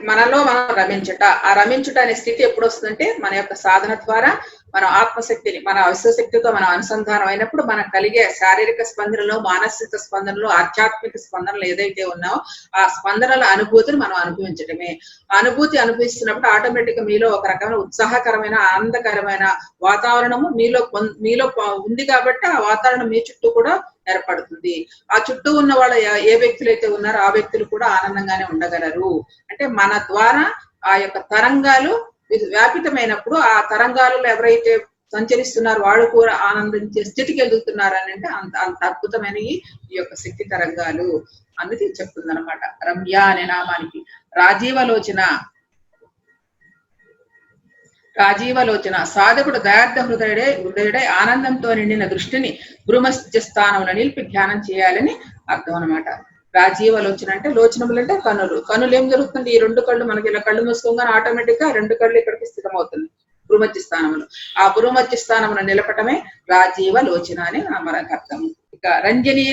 A: మనలో మనం రమించుట. ఆ రమించుట అనే స్థితి ఎప్పుడు వస్తుందంటే మన యొక్క సాధన ద్వారా మన ఆత్మశక్తిని, మన విశ్వశక్తితో మనం అనుసంధానం అయినప్పుడు మనకు కలిగే శారీరక స్పందనలు, మానసిక స్పందనలు, ఆధ్యాత్మిక స్పందనలు ఏదైతే ఉన్నావో ఆ స్పందనల అనుభూతిని మనం అనుభవించడమే. అనుభూతి అనుభవిస్తున్నప్పుడు ఆటోమేటిక్ గా మీలో ఒక రకమైన ఉత్సాహకరమైన, ఆనందకరమైన వాతావరణము మీలో ఉంది కాబట్టి ఆ వాతావరణం మీ చుట్టూ కూడా ఏర్పడుతుంది. ఆ చుట్టూ ఉన్న వాళ్ళ ఏ వ్యక్తులు అయితే ఉన్నారో ఆ వ్యక్తులు కూడా ఆనందంగానే ఉండగలరు. అంటే మన ద్వారా ఆ యొక్క తరంగాలు వ్యాపితమైనప్పుడు ఆ తరంగాలలో ఎవరైతే సంచరిస్తున్నారో వాళ్ళు కూడా ఆనందించే స్థితికి ఎదుగుతున్నారు అని అంటే అంత అద్భుతమైన ఈ యొక్క శక్తి తరంగాలు అనేది చెప్తుంది అనమాట రమ్య అనే నామానికి. రాజీవలోచన సాధకుడు దయార్థ హృదయుడై ఆనందంతో నిండిన దృష్టిని భ్రూమధ్య స్థానంలో నిలిపి ధ్యానం చేయాలని అర్థం అనమాట. రాజీవలోచన అంటే లోచనములు అంటే కనులు ఏం జరుగుతుంది, ఈ రెండు కళ్ళు మనకి ఇలా కళ్ళు మూసుకోగానే ఆటోమేటిక్ గా రెండు కళ్ళు ఇక్కడికి స్థితమవుతుంది భ్రూమధ్య స్థానంలో. ఆ భ్రూమధ్య స్థానంలో నిలపటమే రాజీవలోచన అని మనకు అర్థం. ఇక రంజనీ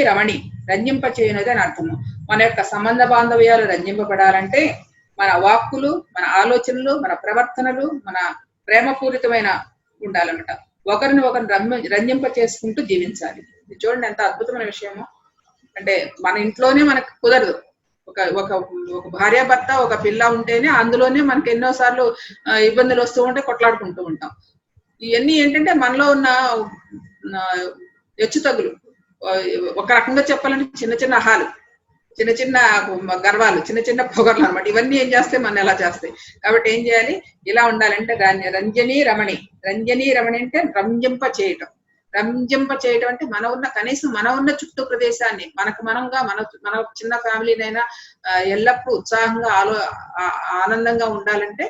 A: రమణి రంజింపచేయునది అని అర్థము. మన యొక్క సంబంధ బాంధవ్యాలు రంజింపబడాలంటే మన వాక్కులు, మన ఆలోచనలు, మన ప్రవర్తనలు, మన ప్రేమపూరితమైన ఉండాలన్నమాట. ఒకరిని రంజింప చేసుకుంటూ జీవించాలి. ఇది చూడండి ఎంత అద్భుతమైన విషయమో. అంటే మన ఇంట్లోనే మనకు కుదరదు. ఒక భార్యాభర్త, ఒక పిల్ల ఉంటేనే అందులోనే మనకి ఎన్నోసార్లు ఇబ్బందులు వస్తూ ఉంటే కొట్లాడుకుంటూ ఉంటాం. ఇవన్నీ ఏంటంటే మనలో ఉన్న హెచ్చుతగ్గులు. ఒక రకంగా చెప్పాలంటే చిన్న చిన్న అహాలు, చిన్న చిన్న గర్వాలు, చిన్న చిన్న పొగర్లు అనమాట. ఇవన్నీ ఏం చేస్తాయి, మన ఎలా చేస్తాయి. కాబట్టి ఏం చేయాలి, ఇలా ఉండాలంటే రంజనీ రమణి అంటే రంజింప చేయటం అంటే కనీసం మన ఉన్న చుట్టూ ప్రదేశాన్ని మన చిన్న ఫ్యామిలీనైనా ఎల్లప్పుడూ ఉత్సాహంగా ఆనందంగా ఉండాలంటే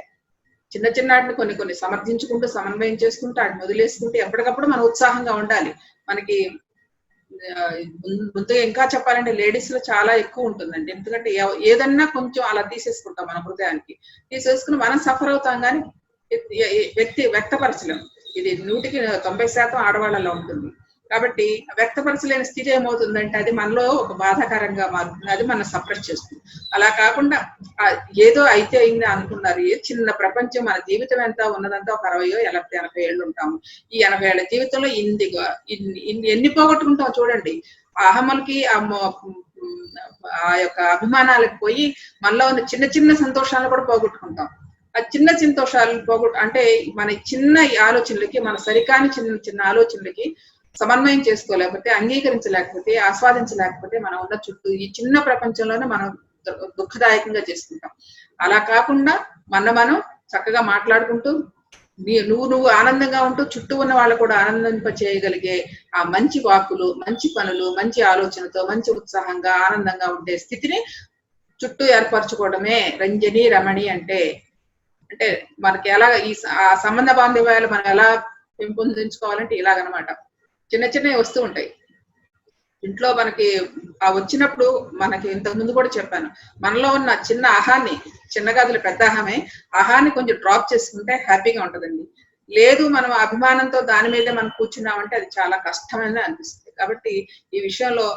A: చిన్న చిన్న వాటిని కొన్ని సమర్థించుకుంటూ, సమన్వయం చేసుకుంటూ, వాటిని వదిలేసుకుంటూ ఎప్పటికప్పుడు మనం ఉత్సాహంగా ఉండాలి. మనకి ముందుగా ఇంకా చెప్పాలంటే లేడీస్ లో చాలా ఎక్కువ ఉంటుందండి. ఎందుకంటే ఏదన్నా కొంచెం అలా తీసేసుకుంటాం మన హృదయానికి. తీసేసుకుని మనం సఫర్ అవుతాం కానీ వ్యక్తపరచలేము. ఇది 100% ఆడవాళ్ళలో ఉంటుంది. కాబట్టి వ్యక్తపరచలేని స్థితి ఏమవుతుందంటే అది మనలో ఒక బాధాకరంగా మారుతుంది. అది మనం సప్రెస్ చేస్తుంది. అలా కాకుండా ఏదో అయితే అయింది అనుకున్నారు. ఏ చిన్న ప్రపంచం, మన జీవితం ఎంత ఉన్నదంతా ఒక 60-80 ఏళ్ళు ఉంటాము. ఈ 80 ఏళ్ల జీవితంలో ఎన్ని పోగొట్టుకుంటాం చూడండి. ఆ అహమలకి ఆ యొక్క అభిమానాలకు పోయి మనలో ఉన్న చిన్న చిన్న సంతోషాలను కూడా పోగొట్టుకుంటాం. ఆ చిన్న సంతోషాలు అంటే మన చిన్న ఆలోచనలకి, మన సరికాని చిన్న ఆలోచనలకి సమన్వయం చేసుకోలేకపోతే, అంగీకరించలేకపోతే, ఆస్వాదించలేకపోతే మనం ఉన్న చుట్టూ ఈ చిన్న ప్రపంచంలోనే మనం దుఃఖదాయకంగా చేసుకుంటాం. అలా కాకుండా మనం చక్కగా మాట్లాడుకుంటూ నువ్వు ఆనందంగా ఉంటూ చుట్టూ ఉన్న వాళ్ళు కూడా ఆనందింప చేయగలిగే ఆ మంచి వాక్కులు, మంచి పనులు, మంచి ఆలోచనతో, మంచి ఉత్సాహంగా ఆనందంగా ఉండే స్థితిని చుట్టూ ఏర్పరచుకోవడమే రంజనీ రమణి అంటే మనకి ఎలా ఆ సంబంధ బాంధవ్యాలు మనం ఎలా పెంపొందించుకోవాలంటే ఇలాగనమాట. చిన్న చిన్నవి వస్తూ ఉంటాయి. ఇంట్లో మనకి ఆ వచ్చినప్పుడు మనకి ఇంతకు ముందు కూడా చెప్పాను, మనలో ఉన్న చిన్న అహాన్ని, చిన్న గదులు పెద్ద అహమే, అహాన్ని కొంచెం డ్రాప్ చేసుకుంటే హ్యాపీగా ఉంటుందండి. లేదు మనం అభిమానంతో దాని మీదే మనం కూర్చున్నామంటే అది చాలా కష్టమైన అనిపిస్తుంది. కాబట్టి ఈ విషయంలో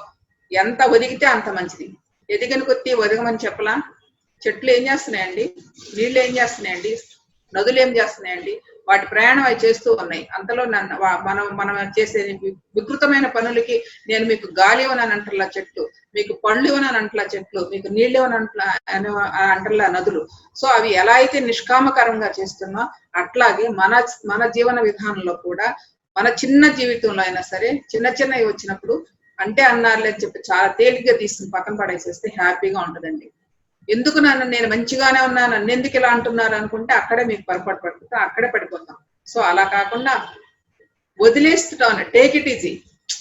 A: ఎంత ఒదిగితే అంత మంచిది. ఎదిగిన కొద్దీ ఒదగమని చెప్పలా. చెట్లు ఏం చేస్తున్నాయండి, నీళ్ళు ఏం చేస్తున్నాయండి, నదులు ఏం చేస్తున్నాయండి, వాటి ప్రయాణం అవి చేస్తూ ఉన్నాయి. అంతలో మనం మనం చేసే వికృతమైన పనులకి నేను మీకు గాలి ఇవ్వనని అంటలా చెట్లు, మీకు పళ్ళు ఇవ్వనని అంటలా చెట్లు, మీకు నీళ్ళు ఇవ్వనంటలా అంటలా నదులు. సో అవి ఎలా అయితే నిష్కామకరంగా చేస్తున్నా అట్లాగే మన జీవన విధానంలో కూడా మన చిన్న జీవితంలో అయినా సరే చిన్న చిన్నవి వచ్చినప్పుడు అంటే అన్నారులే అని చెప్పి చాలా తేలిగ్గా తీసుకుని పక్కన పడేసేస్తే హ్యాపీగా ఉంటుందండి. ఎందుకు నేను మంచిగానే ఉన్నాను, నన్ను ఎందుకు ఇలా అంటున్నారు అనుకుంటే అక్కడే మీకు పొరపాటు పడుతుంటాం, అక్కడే పడిపోతాం. సో అలా కాకుండా వదిలేస్తాం, టేక్ ఇట్ ఈజీ,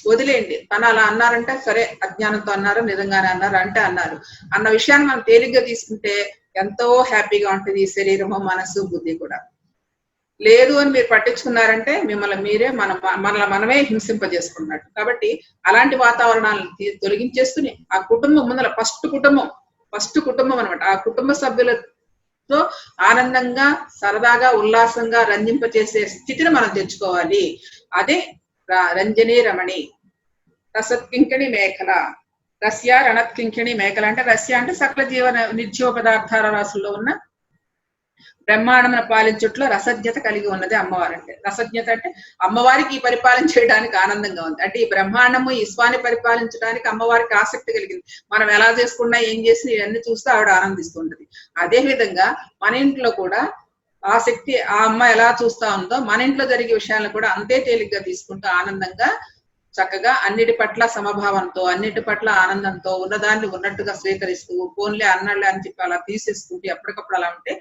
A: వదిలేయండి. తను అలా అన్నారంటే సరే, అజ్ఞానంతో అన్నారు, నిజంగానే అన్నారు అంటే అన్నారు అన్న విషయాన్ని మనం తేలిగ్గా తీసుకుంటే ఎంతో హ్యాపీగా ఉంటుంది ఈ శరీరము, మనసు, బుద్ధి కూడా. లేదు అని మీరు పట్టించుకున్నారంటే మిమ్మల్ని మీరే మనల్ని మనమే హింసింపజేసుకున్నట్టు. కాబట్టి అలాంటి వాతావరణాలను తొలగించేస్తూనే ఆ కుటుంబం ముందర ఫస్ట్ కుటుంబం అనమాట, ఆ కుటుంబ సభ్యులతో ఆనందంగా, సరదాగా, ఉల్లాసంగా రంజింపచేసే స్థితిని మనం తెచ్చుకోవాలి. అదే రంజని రమణి రసత్కింకిణి మేఖల. రస్య రణత్కింకిణి మేఖల అంటే రస్య అంటే సకల నిర్జీవ పదార్థాల రాసుల్లో ఉన్న బ్రహ్మాండమును పాలించుట్లో రసజ్ఞత కలిగి ఉన్నది అమ్మవారు. అంటే రసజ్ఞత అంటే అమ్మవారికి ఈ పరిపాలన చేయడానికి ఆనందంగా ఉంది. అంటే ఈ బ్రహ్మాండము ఈ విశ్వాన్ని పరిపాలించడానికి అమ్మవారికి ఆసక్తి కలిగింది. మనం ఎలా చేసుకున్నా ఏం చేసి ఇవన్నీ చూస్తూ ఆవిడ ఆనందిస్తుంటది. అదే విధంగా మన ఇంట్లో కూడా ఆ శక్తి, ఆ అమ్మ ఎలా చూస్తా ఉందో మన ఇంట్లో జరిగే విషయాలను కూడా అంతే తేలిగ్గా తీసుకుంటూ ఆనందంగా, చక్కగా అన్నిటి పట్ల సమభావంతో, అన్నిటి పట్ల ఆనందంతో, ఉన్నదాన్ని ఉన్నట్టుగా స్వీకరిస్తూ, ఫోన్లే అన్నళ్ళే అని చెప్పి అలా తీసేసుకుంటూ ఎప్పటికప్పుడు అలా ఉంటే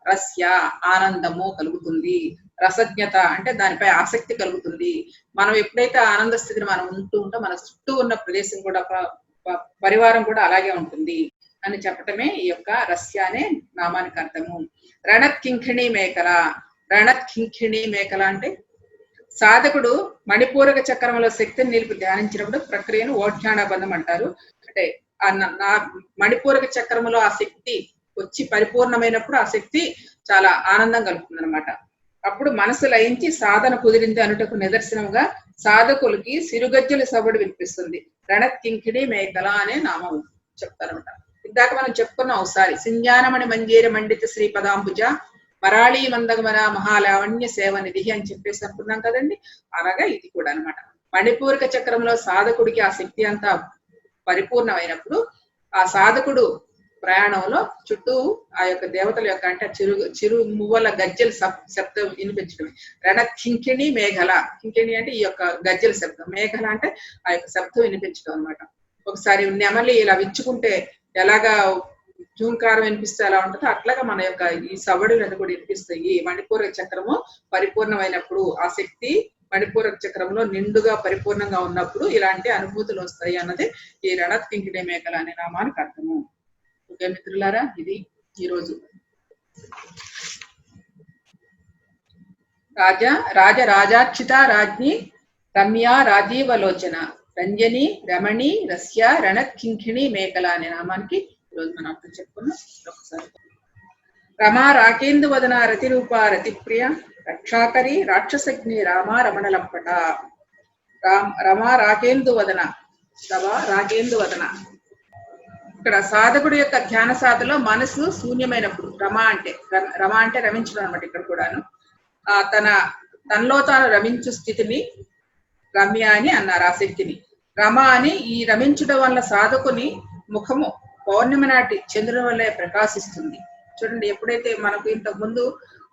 A: రస్య ఆనందము కలుగుతుంది. రసజ్ఞత అంటే దానిపై ఆసక్తి కలుగుతుంది. మనం ఎప్పుడైతే ఆనంద స్థితిని మనం ఉంటూ ఉంటాం, మన చుట్టూ ఉన్న ప్రదేశం కూడా పరివారం కూడా అలాగే ఉంటుంది అని చెప్పటమే ఈ యొక్క రస్య అనే నామానికి అర్థము. రణత్కింకిణి మేకల. రణత్కింకిణి మేకల అంటే సాధకుడు మణిపూరక చక్రంలో శక్తిని నిలిపి ధ్యానించినప్పుడు ప్రక్రియను ఓఢ్యానబంధం అంటారు. అంటే మణిపూరక చక్రంలో ఆ శక్తి వచ్చి పరిపూర్ణమైనప్పుడు ఆ శక్తి చాలా ఆనందం కలుగుతుంది అనమాట. అప్పుడు మనసు లయించి సాధన కుదిరింది అనుటకు నిదర్శనంగా సాధకులకి సిరుగజ్జల సభడు వినిపిస్తుంది. రణత్కింకిణి మేకల అనే నామం చెప్తారనమాట. ఇందాక మనం చెప్పుకున్నాం ఒకసారి, సింజానమణి మంజీర మండిత శ్రీపదాంబుజ మరాళీ మందగమన మహాలావణ్య సేవ నిధి అని చెప్పేసి అనుకున్నాం కదండి. అలాగా ఇది కూడా అనమాట. మణిపూరక చక్రంలో సాధకుడికి ఆ శక్తి అంతా పరిపూర్ణమైనప్పుడు ఆ సాధకుడు ప్రయాణంలో చుట్టూ ఆ యొక్క దేవతల యొక్క అంటే చిరు మువ్వల గజ్జల శబ్దం వినిపించడమే. రణకింకిణి మేఘల. కింకిణి అంటే ఈ యొక్క గజ్జల శబ్దం, మేఘల అంటే ఆ యొక్క శబ్దం వినిపించడం అనమాట. ఒకసారి నెమలి ఇలా విచ్చుకుంటే ఎలాగా జూంకారం వినిపిస్తే ఎలా ఉంటుందో అట్లాగా మన యొక్క ఈ సవడులను కూడా వినిపిస్తాయి. ఈ మణిపూరక చక్రము పరిపూర్ణమైనప్పుడు, ఆ శక్తి మణిపూరక చక్రంలో నిండుగా పరిపూర్ణంగా ఉన్నప్పుడు ఇలాంటి అనుభూతులు వస్తాయి అన్నది ఈ రణత్కింకిణి మేఘల అనే నామానికి అర్థము. ఓకే మిత్రులారా, ఇది ఈరోజు రాజార్చిత రాజ్ఞి రమ్య రాజీవలోచన రంజని రమణి రస్య రణత్కింకిణి మేకల అనే నామానికి ఈరోజు మనం అర్థం చెప్పుకున్నాం. ఒకసారి రమా రాకేందు వదన రతిరూప రతిప్రియ రక్షాకరి రాక్షసగ్ని రామా రమణలంపట. రమా రాకేందు వదన, రాకేందు వదన. ఇక్కడ సాధకుడు యొక్క ధ్యాన సాధలో మనసు శూన్యమైనప్పుడు రమ అంటే రమించడం అనమాట. ఇక్కడ కూడాను తనలో తాను రమించు స్థితిని రమ్య అని అన్నారు. ఆ శక్తిని రమ అని. ఈ రమించడం వల్ల సాధకుని ముఖము పౌర్ణమి నాటి చంద్రుని వల్లే ప్రకాశిస్తుంది. చూడండి, ఎప్పుడైతే మనకు ఇంతకు ముందు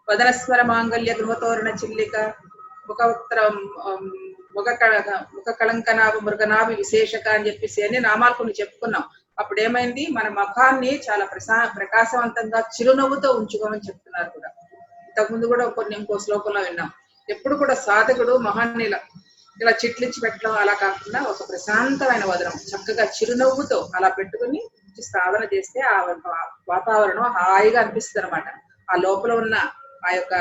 A: వదనస్వర మాంగళ్య గృహతోరణ చిల్లిక ముఖ కళంకనాభ మృగనాభి విశేషక అని చెప్పేసి అన్ని నామాలు కొన్ని చెప్పుకున్నాం. అప్పుడు ఏమైంది, మన ముఖాన్ని చాలా ప్రకాశవంతంగా చిరునవ్వుతో ఉంచుకోమని చెప్తున్నారు కూడా. ఇంతకుముందు కూడా ఇంకో శ్లోకంలో విన్నాం. ఎప్పుడు కూడా సాధకుడు మొహాన్ని ఇలా చిట్లించి పెట్టడం అలా కాకుండా ఒక ప్రశాంతమైన వదనం చక్కగా చిరునవ్వుతో అలా పెట్టుకుని సాధన చేస్తే ఆ వాతావరణం హాయిగా అనిపిస్తుంది అనమాట. ఆ లోపల ఉన్న ఆ యొక్క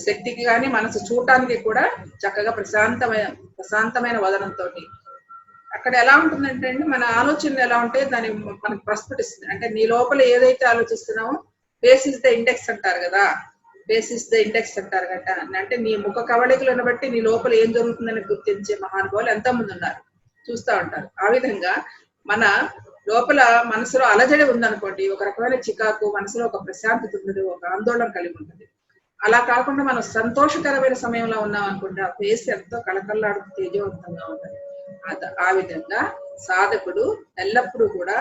A: శక్తికి కానీ మనసు చూడటానికి కూడా చక్కగా ప్రశాంతమైన వదనంతో అక్కడ ఎలా ఉంటుందంటే అండి, మన ఆలోచనలు ఎలా ఉంటాయి దాన్ని మనకు ప్రస్ఫుటిస్తుంది. అంటే నీ లోపల ఏదైతే ఆలోచిస్తున్నావో బేస్ ఇస్ ద ఇండెక్స్ అంటారు కదా, బేస్ ఇస్ ద ఇండెక్స్ అంటారు కదా. అంటే నీ ముఖ కవళికలను బట్టి నీ లోపల ఏం జరుగుతుందని గుర్తించే మహానుభావులు ఎంతమంది ఉన్నారు, చూస్తూ ఉంటారు. ఆ విధంగా మన లోపల మనసులో అలజడి ఉందనుకోండి, ఒక రకమైన చికాకు, మనసులో ఒక ప్రశాంతత ఉంటుంది, ఒక ఆందోళన కలిగి ఉంటుంది. అలా కాకుండా మనం సంతోషకరమైన సమయంలో ఉన్నాం అనుకుంటే ఆ ఫేస్ ఎంతో కళకళలాడుతూ తేజవంతంగా ఉంటుంది. ఆ విధంగా సాధకుడు ఎల్లప్పుడూ కూడా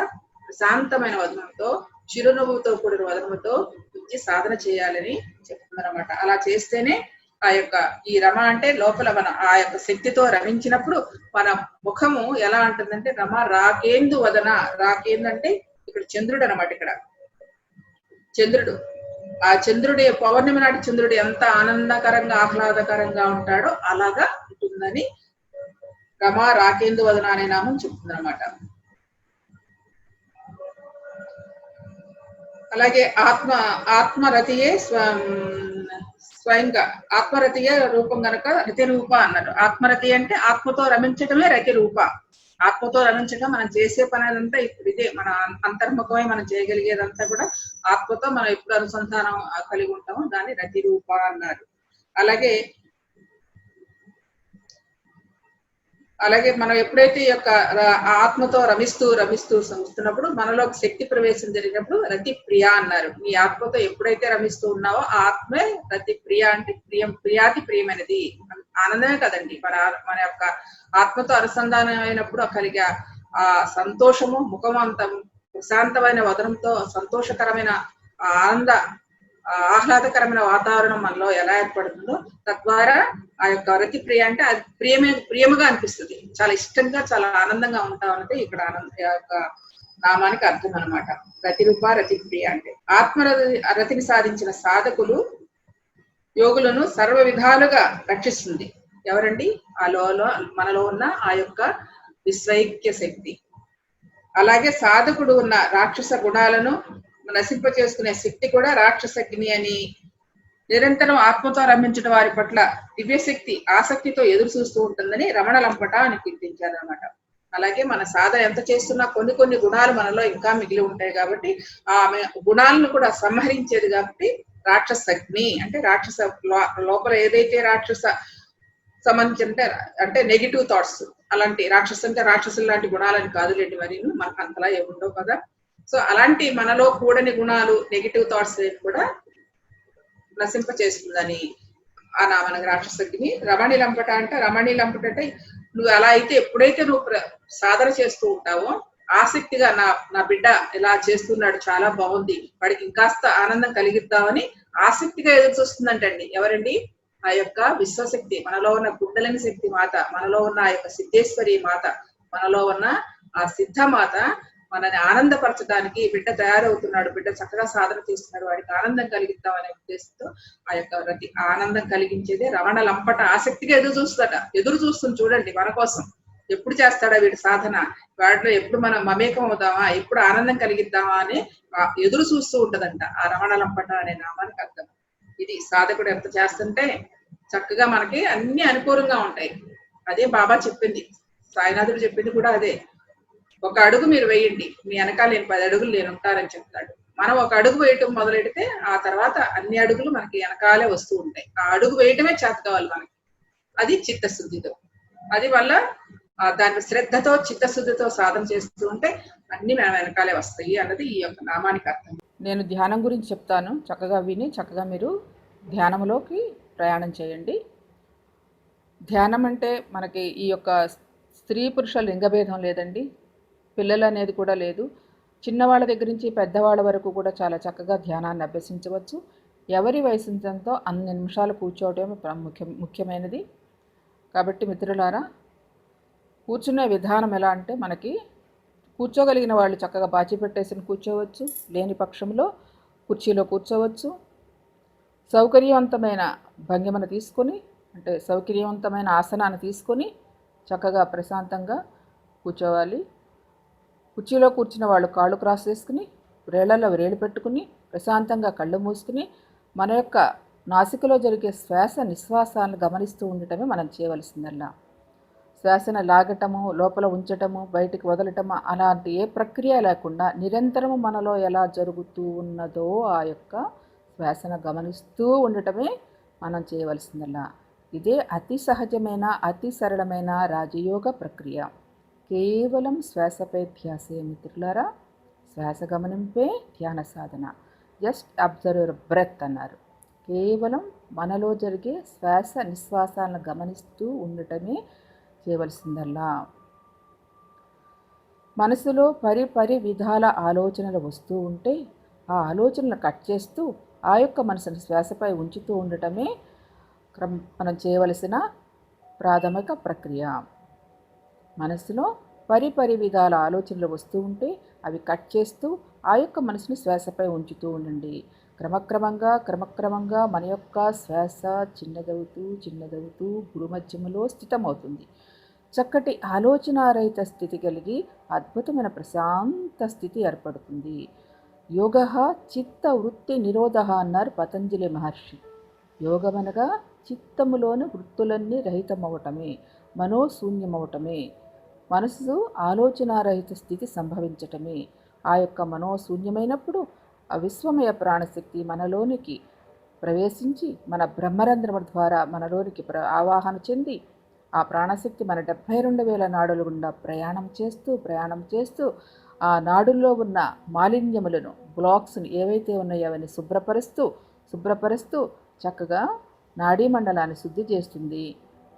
A: ప్రశాంతమైన వదనంతో, చిరునవ్వుతో కూడిన వదనంతో ఉంచి సాధన చేయాలని చెప్తున్నారన్నమాట. అలా చేస్తేనే ఆ యొక్క ఈ రమ అంటే లోపల మన ఆ యొక్క శక్తితో రమించినప్పుడు మన ముఖము ఎలా ఉంటుందంటే, రమ రాకేందు వదన, రాకేందు అంటే ఇక్కడ చంద్రుడు అనమాట. ఇక్కడ చంద్రుడు, ఆ చంద్రుడి పౌర్ణమి నాటి చంద్రుడు ఎంత ఆనందకరంగా ఆహ్లాదకరంగా ఉంటాడో అలాగా ఉంటుందని రమ రాకేందు వదన అనే నామం చెప్తుంది అనమాట. అలాగే ఆత్మరతియే స్వయంగా ఆత్మరతియే రూపం గనక రతి రూప అన్నారు. ఆత్మరతి అంటే ఆత్మతో రమించడమే రతి రూప. ఆత్మతో రమించడం మనం చేసే పని అంతా ఇప్పుడు ఇదే, మన అంతర్ముఖమై మనం చేయగలిగేదంతా కూడా ఆత్మతో మనం ఎప్పుడు అనుసంధానం కలిగి ఉంటామో దాన్ని రతి రూప అన్నారు. అలాగే మనం ఎప్పుడైతే ఈ యొక్క ఆత్మతో రమిస్తూ సంస్తున్నప్పుడు మనలో శక్తి ప్రవేశం జరిగినప్పుడు రతి ప్రియ అన్నారు. నీ ఆత్మతో ఎప్పుడైతే రమిస్తూ ఉన్నావో ఆ ఆత్మే రతి ప్రియ అంటే ప్రియాతి ప్రియమైనది. ఆనందమే కదండి, మన యొక్క ఆత్మతో అనుసంధానం అయినప్పుడు కలిగే ఆ సంతోషము, ముఖమంతం ప్రశాంతమైన వదనంతో సంతోషకరమైన ఆహ్లాదకరమైన వాతావరణం మనలో ఎలా ఏర్పడుతుందో తద్వారా ఆ యొక్క రతి ప్రియ అంటే అది ప్రియముగా అనిపిస్తుంది, చాలా ఇష్టంగా చాలా ఆనందంగా ఉంటాం అంటే ఇక్కడ యొక్క నామానికి అర్థం అనమాట. రతి రూప రతి ప్రియ అంటే రతిని సాధించిన సాధకులు యోగులను సర్వ విధాలుగా రక్షిస్తుంది. ఎవరండి? మనలో ఉన్న ఆ యొక్క విశ్వైక్య శక్తి. అలాగే సాధకుడు ఉన్న రాక్షస గుణాలను నశింప చేసుకునే శక్తి కూడా రాక్షసగ్ని అని నిరంతరం ఆత్మతో రమించిన వారి పట్ల దివ్యశక్తి ఆసక్తితో ఎదురు చూస్తూ ఉంటుందని రమణ లంపట అని కీర్తించారనమాట. అలాగే మన సాధన ఎంత చేస్తున్నా కొన్ని గుణాలు మనలో ఇంకా మిగిలి ఉంటాయి కాబట్టి ఆమె గుణాలను కూడా సంహరించేది కాబట్టి రాక్షసగ్ని అంటే రాక్షస లోపల ఏదైతే రాక్షస సంబంధించి అంటే నెగిటివ్ థాట్స్, అలాంటి రాక్షసులు లాంటి గుణాలని కాదులేండి, మరి మనకు అంతలా ఏముండవు కదా. సో అలాంటి మనలో కూడని గుణాలు, నెగిటివ్ థాట్స్ కూడా నశింప చేస్తుందని ఆ నామన రాక్షసగ్ని. రమణి లంపట అంటే నువ్వు అలా అయితే ఎప్పుడైతే నువ్వు సాధన చేస్తూ ఉంటావో ఆసక్తిగా నా బిడ్డ ఇలా చేస్తున్నాడు, చాలా బాగుంది, వాడికి ఇంకాస్త ఆనందం కలిగిద్దామని ఆసక్తిగా ఎదురు చూస్తుందంటండి. ఎవరండి? ఆ యొక్క విశ్వశక్తి, మనలో ఉన్న కుండలిని శక్తి మాత, మనలో ఉన్న ఆ యొక్క సిద్ధేశ్వరి మాత, మనలో ఉన్న ఆ సిద్ధ మాత మనని ఆనందపరచడానికి బిడ్డ తయారవుతున్నాడు, బిడ్డ చక్కగా సాధన చేస్తున్నాడు, వాడికి ఆనందం కలిగిద్దాం అనే ఉద్దేశంతో ఆ యొక్క ఆనందం కలిగించేదే రమణ లంపట ఆసక్తిగా ఎదురు చూస్తుంది చూడండి మన కోసం. ఎప్పుడు చేస్తాడా వీడి సాధన, వాటిలో ఎప్పుడు మనం మమేకం అవుదామా, ఎప్పుడు ఆనందం కలిగిద్దామా అని ఎదురు చూస్తూ ఉంటదంట ఆ రమణ లంపట అనే నామానికి అర్థం. ఇది సాధకుడు ఎంత చేస్తుంటే చక్కగా మనకి అన్ని అనుకూలంగా ఉంటాయి. అదే బాబా చెప్పింది, సాయినాథుడు చెప్పింది కూడా అదే. ఒక అడుగు మీరు వేయండి, మీ వెనకాల నేను 10 అడుగులు నేను ఉంటానని చెప్తాడు. మనం ఒక అడుగు వేయటం మొదలెడితే ఆ తర్వాత అన్ని అడుగులు మనకి వెనకాలే వస్తూ ఉంటాయి. ఆ అడుగు వేయటమే చేత కావాలి మనకి, అది చిత్తశుద్ధితో. అది వల్ల దాని శ్రద్ధతో చిత్తశుద్ధితో సాధన చేస్తూ ఉంటే అన్ని మన వెనకాలే వస్తాయి అన్నది ఈ యొక్క నామానికి అర్థం. నేను ధ్యానం గురించి చెప్తాను, చక్కగా విని చక్కగా మీరు ధ్యానంలోకి ప్రయాణం చేయండి. ధ్యానం అంటే మనకి ఈ యొక్క స్త్రీ పురుష లింగభేదం లేదండి, పిల్లలు అనేది కూడా లేదు. చిన్నవాళ్ళ దగ్గర నుంచి పెద్దవాళ్ళ వరకు కూడా చాలా చక్కగా ధ్యానాన్ని అభ్యసించవచ్చు. ఎవరి వయసుంతో అన్ని నిమిషాలు కూర్చోవడమే ముఖ్యమైనది. కాబట్టి మిత్రులారా, కూర్చునే విధానం ఎలా అంటే మనకి కూర్చోగలిగిన వాళ్ళు చక్కగా బాచి పెట్టేసి కూర్చోవచ్చు, లేని పక్షంలో కుర్చీలో కూర్చోవచ్చు. సౌకర్యవంతమైన భంగిమను తీసుకొని అంటే సౌకర్యవంతమైన ఆసనాన్ని తీసుకొని చక్కగా ప్రశాంతంగా కూర్చోవాలి. కుర్చీలో కూర్చున్న వాళ్ళు కాళ్ళు క్రాస్ చేసుకుని వేళ్లలో వేలు పెట్టుకుని ప్రశాంతంగా కళ్ళు మూసుకుని మన యొక్క నాసికలో జరిగే శ్వాస నిశ్వాసాలను గమనిస్తూ ఉండటమే మనం చేయవలసిందల్లా.
B: శ్వాసను లాగటము, లోపల ఉంచటము, బయటికి వదలటము అలాంటి ఏ ప్రక్రియ లేకుండా నిరంతరము మనలో ఎలా జరుగుతూ ఉన్నదో ఆ యొక్క శ్వాసను గమనిస్తూ ఉండటమే మనం చేయవలసిందల్లా. ఇదే అతి సహజమైన అతి సరళమైన రాజయోగ ప్రక్రియ. కేవలం శ్వాసపై ధ్యాసే మిత్రులారా. శ్వాస గమనింపే ధ్యాన సాధన. జస్ట్ అబ్జర్వ్ యువర్ బ్రెత్ అన్నారు. కేవలం మనలో జరిగే శ్వాస నిశ్వాసాలను గమనిస్తూ ఉండటమే చేయవలసిందల్లా. మనసులో పరి విధాల ఆలోచనలు వస్తూ ఉంటే ఆ ఆలోచనలు కట్ చేస్తూ ఆ యొక్క మనసును శ్వాసపై ఉంచుతూ ఉండటమే మనం చేయవలసిన ప్రాథమిక ప్రక్రియ. మనసులో పరి విధాల ఆలోచనలు వస్తూ ఉంటే అవి కట్ చేస్తూ ఆ యొక్క మనసుని శ్వాసపై ఉంచుతూ ఉండండి. క్రమక్రమంగా మన యొక్క శ్వాస చిన్నదవుతూ భూమధ్యములో స్థితమవుతుంది. చక్కటి ఆలోచనారహిత స్థితి కలిగి అద్భుతమైన ప్రశాంత స్థితి ఏర్పడుతుంది. యోగ చిత్త వృత్తి నిరోధ అన్నారు పతంజలి మహర్షి. యోగమనగా చిత్తములోని వృత్తులన్నీ రహితమవటమే, మనోశూన్యమవటమే, మనసు ఆలోచనారహిత స్థితి సంభవించటమే. ఆ యొక్క మనోశూన్యమైనప్పుడు ఆ విశ్వమయ ప్రాణశక్తి మనలోనికి ప్రవేశించి మన బ్రహ్మరంధ్రము ద్వారా మనలోనికి ఆవాహన చెంది ఆ ప్రాణశక్తి మన 72,000 నాడుల గుండా ప్రయాణం చేస్తూ ఆ నాడుల్లో ఉన్న మాలిన్యములను, బ్లాక్స్ని ఏవైతే ఉన్నాయో అవన్నీ శుభ్రపరుస్తూ చక్కగా నాడీమండలాన్ని శుద్ధి చేస్తుంది.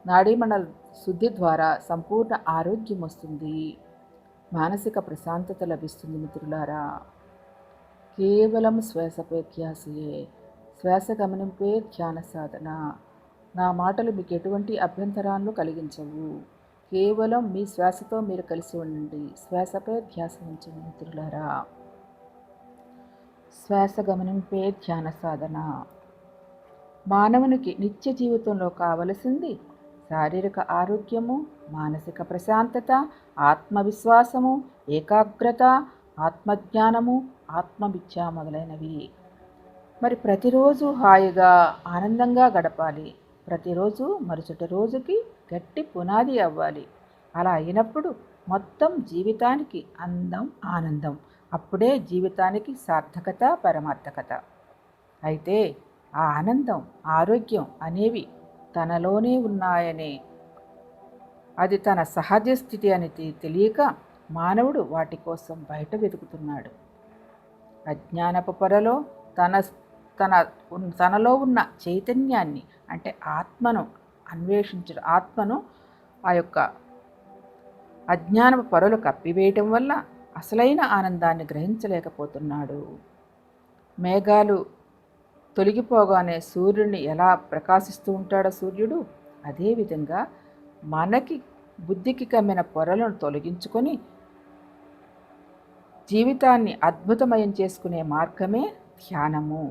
B: నాడీమండల శుద్ధి ద్వారా సంపూర్ణ ఆరోగ్యం వస్తుంది, మానసిక ప్రశాంతత లభిస్తుంది. మిత్రులారా, కేవలం శ్వాసపై ధ్యాసయే, శ్వాస గమనింపే ధ్యాన సాధన. నా మాటలు మీకు ఎటువంటి అభ్యంతరాలను కలిగించవు. కేవలం మీ శ్వాసతో మీరు కలిసి ఉండండి. శ్వాసపై ధ్యాస ఉంచండి మిత్రులారా. శ్వాస గమనింపే ధ్యాన సాధన. మానవునికి నిత్య జీవితంలో కావలసింది శారీరక ఆరోగ్యము, మానసిక ప్రశాంతత, ఆత్మవిశ్వాసము, ఏకాగ్రత, ఆత్మజ్ఞానము, ఆత్మవిద్య మొదలైనవి. మరి ప్రతిరోజు హాయిగా ఆనందంగా గడపాలి. ప్రతిరోజు మరుసటి రోజుకి గట్టి పునాది అవ్వాలి. అలా అయినప్పుడు మొత్తం జీవితానికి అందం, ఆనందం. అప్పుడే జీవితానికి సార్థకత, పరమార్థకత. అయితే ఆ ఆనందం, ఆరోగ్యం అనేవి తనలోనే ఉన్నాయనే, అది తన సహజ స్థితి అని తెలియక మానవుడు వాటి కోసం బయట వెతుకుతున్నాడు. అజ్ఞానపు పొరలో తనలో ఉన్న చైతన్యాన్ని అంటే ఆత్మను అన్వేషించడం, ఆత్మను ఆ యొక్క అజ్ఞానపు పొరలు కప్పివేయటం వల్ల అసలైన ఆనందాన్ని గ్రహించలేకపోతున్నాడు. మేఘాలు తొలగిపోగానే సూర్యుడిని ఎలా ప్రకాశిస్తూ ఉంటాడో సూర్యుడు, అదేవిధంగా మనకి బుద్ధికి కమ్మిన పొరలను తొలగించుకొని జీవితాన్ని అద్భుతమయం చేసుకునే మార్గమే ధ్యానము.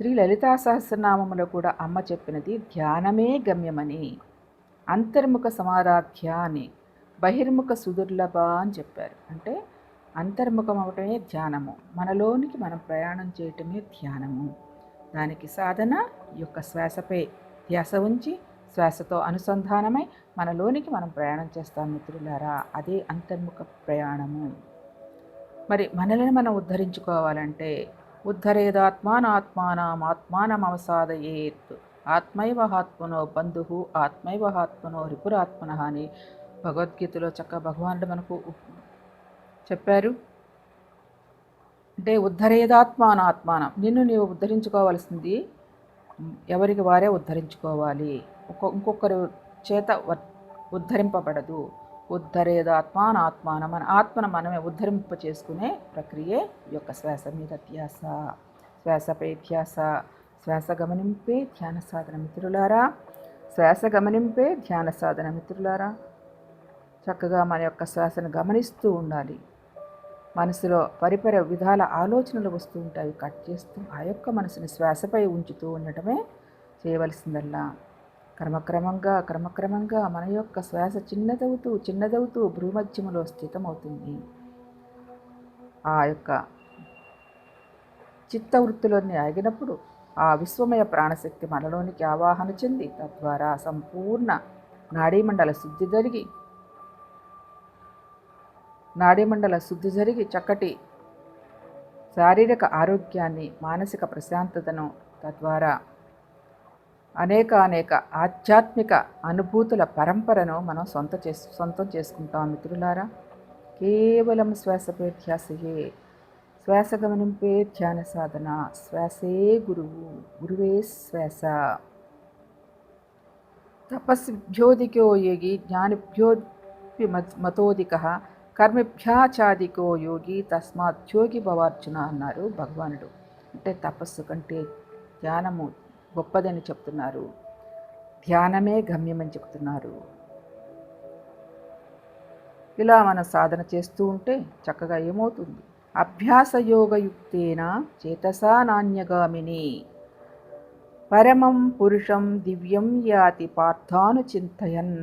B: శ్రీ లలితా సహస్రనామములో కూడా అమ్మ చెప్పినది ధ్యానమే గమ్యమని. అంతర్ముఖ సమారాధ్య అని, బహిర్ముఖ సుదుర్లభ అని చెప్పారు. అంటే అంతర్ముఖం అవటమే ధ్యానము, మనలోనికి మనం ప్రయాణం చేయటమే ధ్యానము. దానికి సాధన ఈ యొక్క శ్వాసపై ధ్యాస ఉంచి శ్వాసతో అనుసంధానమై మనలోనికి మనం ప్రయాణం చేస్తాం మిత్రులారా. అదే అంతర్ముఖ ప్రయాణము. మరి మనల్ని మనం ఉద్ధరించుకోవాలంటే ఉద్ధరేదాత్మానాత్మానమవసాదయేత్ ఆత్మైవహాత్మనో బంధు ఆత్మైవహాత్మనో రిపురాత్మన అని భగవద్గీతలో చక్కగా భగవానుడు మనకు చెప్పారు. అంటే ఉద్ధరేదాత్మానాత్మానం, నిన్ను నీవు ఉద్ధరించుకోవాల్సింది ఎవరికి వారే ఉద్ధరించుకోవాలి, ఇంకొకరు చేత ఉద్ధరింపబడదు. ఉద్ధరేదాత్మానాత్మానం, మన ఆత్మను మనమే ఉద్ధరింప చేసుకునే ప్రక్రియే ఈ యొక్క శ్వాస మీద ధ్యాస, శ్వాసపై ధ్యాస. శ్వాస గమనింపే ధ్యాన సాధన మిత్రులారా. శ్వాస గమనింపే ధ్యాన సాధన మిత్రులారా. చక్కగా మన యొక్క శ్వాసను గమనిస్తూ ఉండాలి. మనసులో పరిపర విధాల ఆలోచనలు వస్తూ ఉంటాయి, కట్ చేస్తూ ఆ యొక్క మనసుని శ్వాసపై ఉంచుతూ ఉండటమే చేయవలసిందల్లా. క్రమక్రమంగా మన యొక్క శ్వాస చిన్నదవుతూ భూమధ్యములో స్థితమవుతుంది. ఆ యొక్క చిత్తవృత్తులన్నీ ఆగినప్పుడు ఆ విశ్వమయ ప్రాణశక్తి మనలోనికి ఆవాహన చెంది తద్వారా సంపూర్ణ నాడీమండల శుద్ధి జరిగి చక్కటి శారీరక ఆరోగ్యాన్ని, మానసిక ప్రశాంతతను, తద్వారా అనేక ఆధ్యాత్మిక అనుభూతుల పరంపరను మనం సొంతం చేసుకుంటాం మిత్రులారా. కేవలం శ్వాసపై ధ్యాసయే, శ్వాస గమనింపే ధ్యాన సాధన, శ్వాసే గురువు, గురువే శ్వాస. తపస్భ్యోధికో యోగి జ్ఞానిభ్యోపి మతోధికః కర్మభ్యాచాదికో యోగి తస్మాత్ భవార్జున అన్నారు భగవానుడు. అంటే తపస్సు కంటే ధ్యానము గొప్పదని చెప్తున్నారు. ధ్యానమే గమ్యమని చెప్తున్నారు. ఇలా మనం సాధన చేస్తూ ఉంటే చక్కగా ఏమవుతుంది? అభ్యాసయోగయుక్తేన చేతసా నాణ్యగామిని పరమం పురుషం దివ్యం యాతి పార్థాను చింతయన్.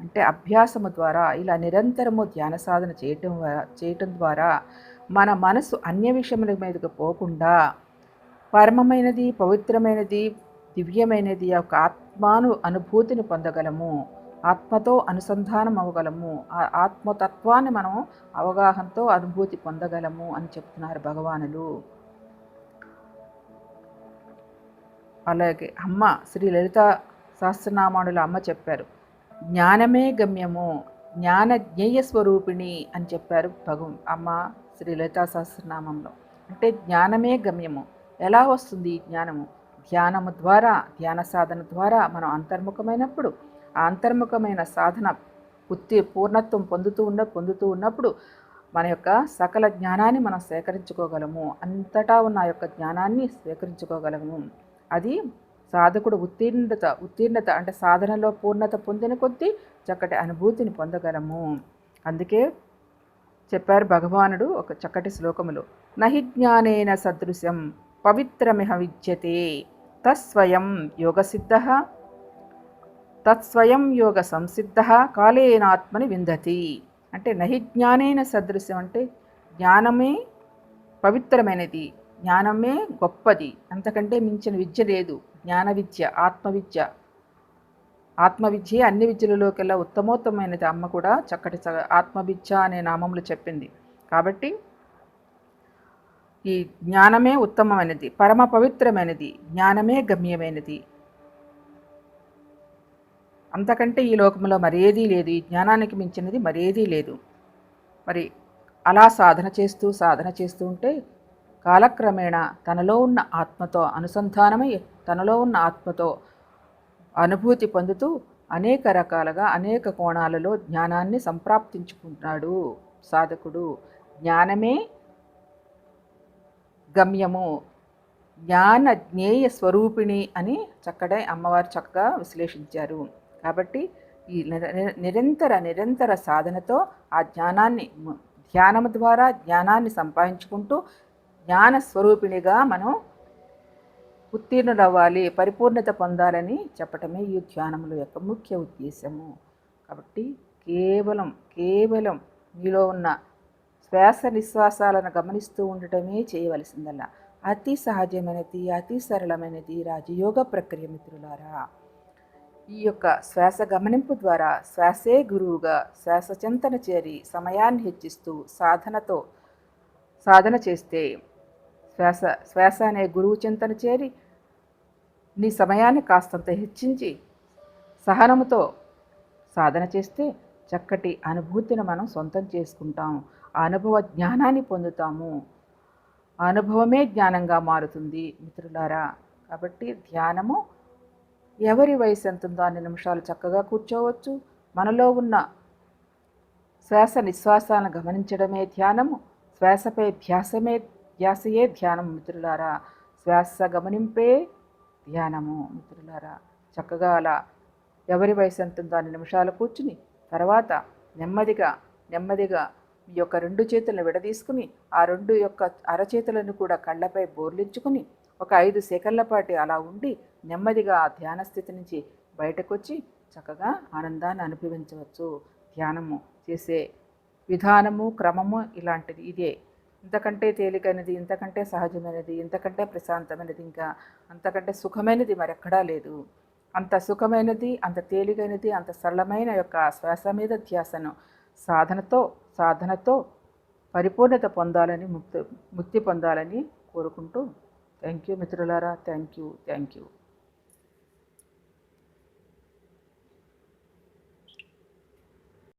B: అంటే అభ్యాసము ద్వారా ఇలా నిరంతరము ధ్యాన సాధన చేయటం ద్వారా మన మనసు అన్య విషయముల మీదకు పోకుండా పరమమైనది, పవిత్రమైనది, దివ్యమైనది యొక్క ఆత్మాను అనుభూతిని పొందగలము, ఆత్మతో అనుసంధానం అవ్వగలము, ఆ ఆత్మతత్వాన్ని మనం అవగాహనతో అనుభూతి పొందగలము అని చెప్తున్నారు భగవానులు. అలాగే అమ్మ శ్రీ లలితా సహస్రనామానుల అమ్మ చెప్పారు, జ్ఞానమే గమ్యము, జ్ఞాన జ్ఞేయ స్వరూపిణి అని చెప్పారు అమ్మ శ్రీ లలితా సహస్రనామంలో. అంటే జ్ఞానమే గమ్యము. ఎలా వస్తుంది ఈ జ్ఞానము? ధ్యానము ద్వారా, ధ్యాన సాధన ద్వారా మనం అంతర్ముఖమైనప్పుడు, ఆ అంతర్ముఖమైన సాధన పూర్ణత్వం పొందుతూ ఉన్నప్పుడు మన యొక్క సకల జ్ఞానాన్ని మనం సేకరించుకోగలము, అంతటా ఉన్న ఆ యొక్క జ్ఞానాన్ని స్వీకరించుకోగలము. అది సాధకుడు ఉత్తీర్ణత అంటే సాధనలో పూర్ణత పొందిన కొద్దీ చక్కటి అనుభూతిని పొందగలము. అందుకే చెప్పారు భగవానుడు ఒక చక్కటి శ్లోకములో, నహి జ్ఞానేన సదృశం పవిత్రమిహ విద్యతే తస్వయం యోగ సంసిద్ధ కాలేనాత్మని విందతి. అంటే నహి జ్ఞానేన సదృశ్యం అంటే జ్ఞానమే పవిత్రమైనది, జ్ఞానమే గొప్పది, అంతకంటే మించిన విద్య లేదు. జ్ఞాన విద్య, ఆత్మవిద్య అన్ని విద్యలలోకెల్లా ఉత్తమోత్తమైనది. అమ్మ కూడా చక్కటి ఆత్మవిద్య అనే నామములు చెప్పింది. కాబట్టి ఈ జ్ఞానమే ఉత్తమమైనది, పరమ పవిత్రమైనది, జ్ఞానమే గమ్యమైనది. అంతకంటే ఈ లోకంలో మరేదీ లేదు, ఈ జ్ఞానానికి మించినది మరేదీ లేదు. మరి అలా సాధన చేస్తూ ఉంటే కాలక్రమేణా తనలో ఉన్న ఆత్మతో అనుసంధానమై, తనలో ఉన్న ఆత్మతో అనుభూతి పొందుతూ అనేక రకాలుగా అనేక కోణాలలో జ్ఞానాన్ని సంప్రాప్తించుకుంటున్నాడు సాధకుడు. జ్ఞానమే గమ్యము, జ్ఞాన జ్ఞేయ స్వరూపిణి అని అమ్మవారు చక్కగా విశ్లేషించారు. కాబట్టి ఈ నిరంతర సాధనతో ఆ ధ్యానము ద్వారా జ్ఞానాన్ని సంపాదించుకుంటూ జ్ఞాన స్వరూపిణిగా మనం ఉత్తీర్ణులవ్వాలి, పరిపూర్ణత పొందాలని చెప్పటమే ఈ ధ్యానముల యొక్క ముఖ్య ఉద్దేశము. కాబట్టి కేవలం మీలో ఉన్న శ్వాస నిశ్వాసాలను గమనిస్తూ ఉండటమే చేయవలసిందల్లా. అతి సహజమైనది, అతి సరళమైనది రాజయోగ ప్రక్రియ మిత్రులారా. ఈ యొక్క శ్వాస గమనింపు ద్వారా శ్వాసే గురువుగా శ్వాస చింతన చేరి సమయాన్ని హెచ్చిస్తూ సాధన చేస్తే, శ్వాస అనే గురువు చింతన చేరి నీ సమయాన్ని కాస్తంత హెచ్చించి సహనముతో సాధన చేస్తే చక్కటి అనుభూతిని మనం సొంతం చేసుకుంటాం, ఆ అనుభవ జ్ఞానాన్ని పొందుతాము. ఆ అనుభవమే జ్ఞానంగా మారుతుంది మిత్రులారా. కాబట్టి ధ్యానము ఎవరి వయసు ఎంత ఉందో అన్ని నిమిషాలు చక్కగా కూర్చోవచ్చు. మనలో ఉన్న శ్వాస నిశ్వాసాలను గమనించడమే ధ్యానము, శ్వాసపై ధ్యాసయే ధ్యానం మిత్రులారా. శ్వాస గమనింపే ధ్యానము మిత్రులారా. చక్కగా అలా ఎవరి వయసు ఎంత ఉందో అన్ని నిమిషాలు కూర్చుని తర్వాత నెమ్మదిగా మీ యొక్క 2 చేతులను విడదీసుకుని ఆ 2 యొక్క అరచేతులను కూడా కళ్ళపై బోర్లించుకుని ఒక 5 సెకన్ల పాటు అలా ఉండి నెమ్మదిగా ఆ ధ్యాన స్థితి నుంచి బయటకు వచ్చి చక్కగా ఆనందాన్ని అనుభవించవచ్చు. ధ్యానము చేసే విధానము, క్రమము ఇలాంటిది ఇదే. ఇంతకంటే తేలికైనది, ఇంతకంటే సహజమైనది, ఇంతకంటే ప్రశాంతమైనది, ఇంకా అంతకంటే సుఖమైనది మరెక్కడా లేదు. అంత సుఖమైనది, అంత తేలికైనది, అంత సరళమైన యొక్క శ్వాస మీద ధ్యాసను సాధనతో పరిపూర్ణత పొందాలని, ముక్తి పొందాలని కోరుకుంటూ థ్యాంక్ యూ మిత్రులారా. Thank you.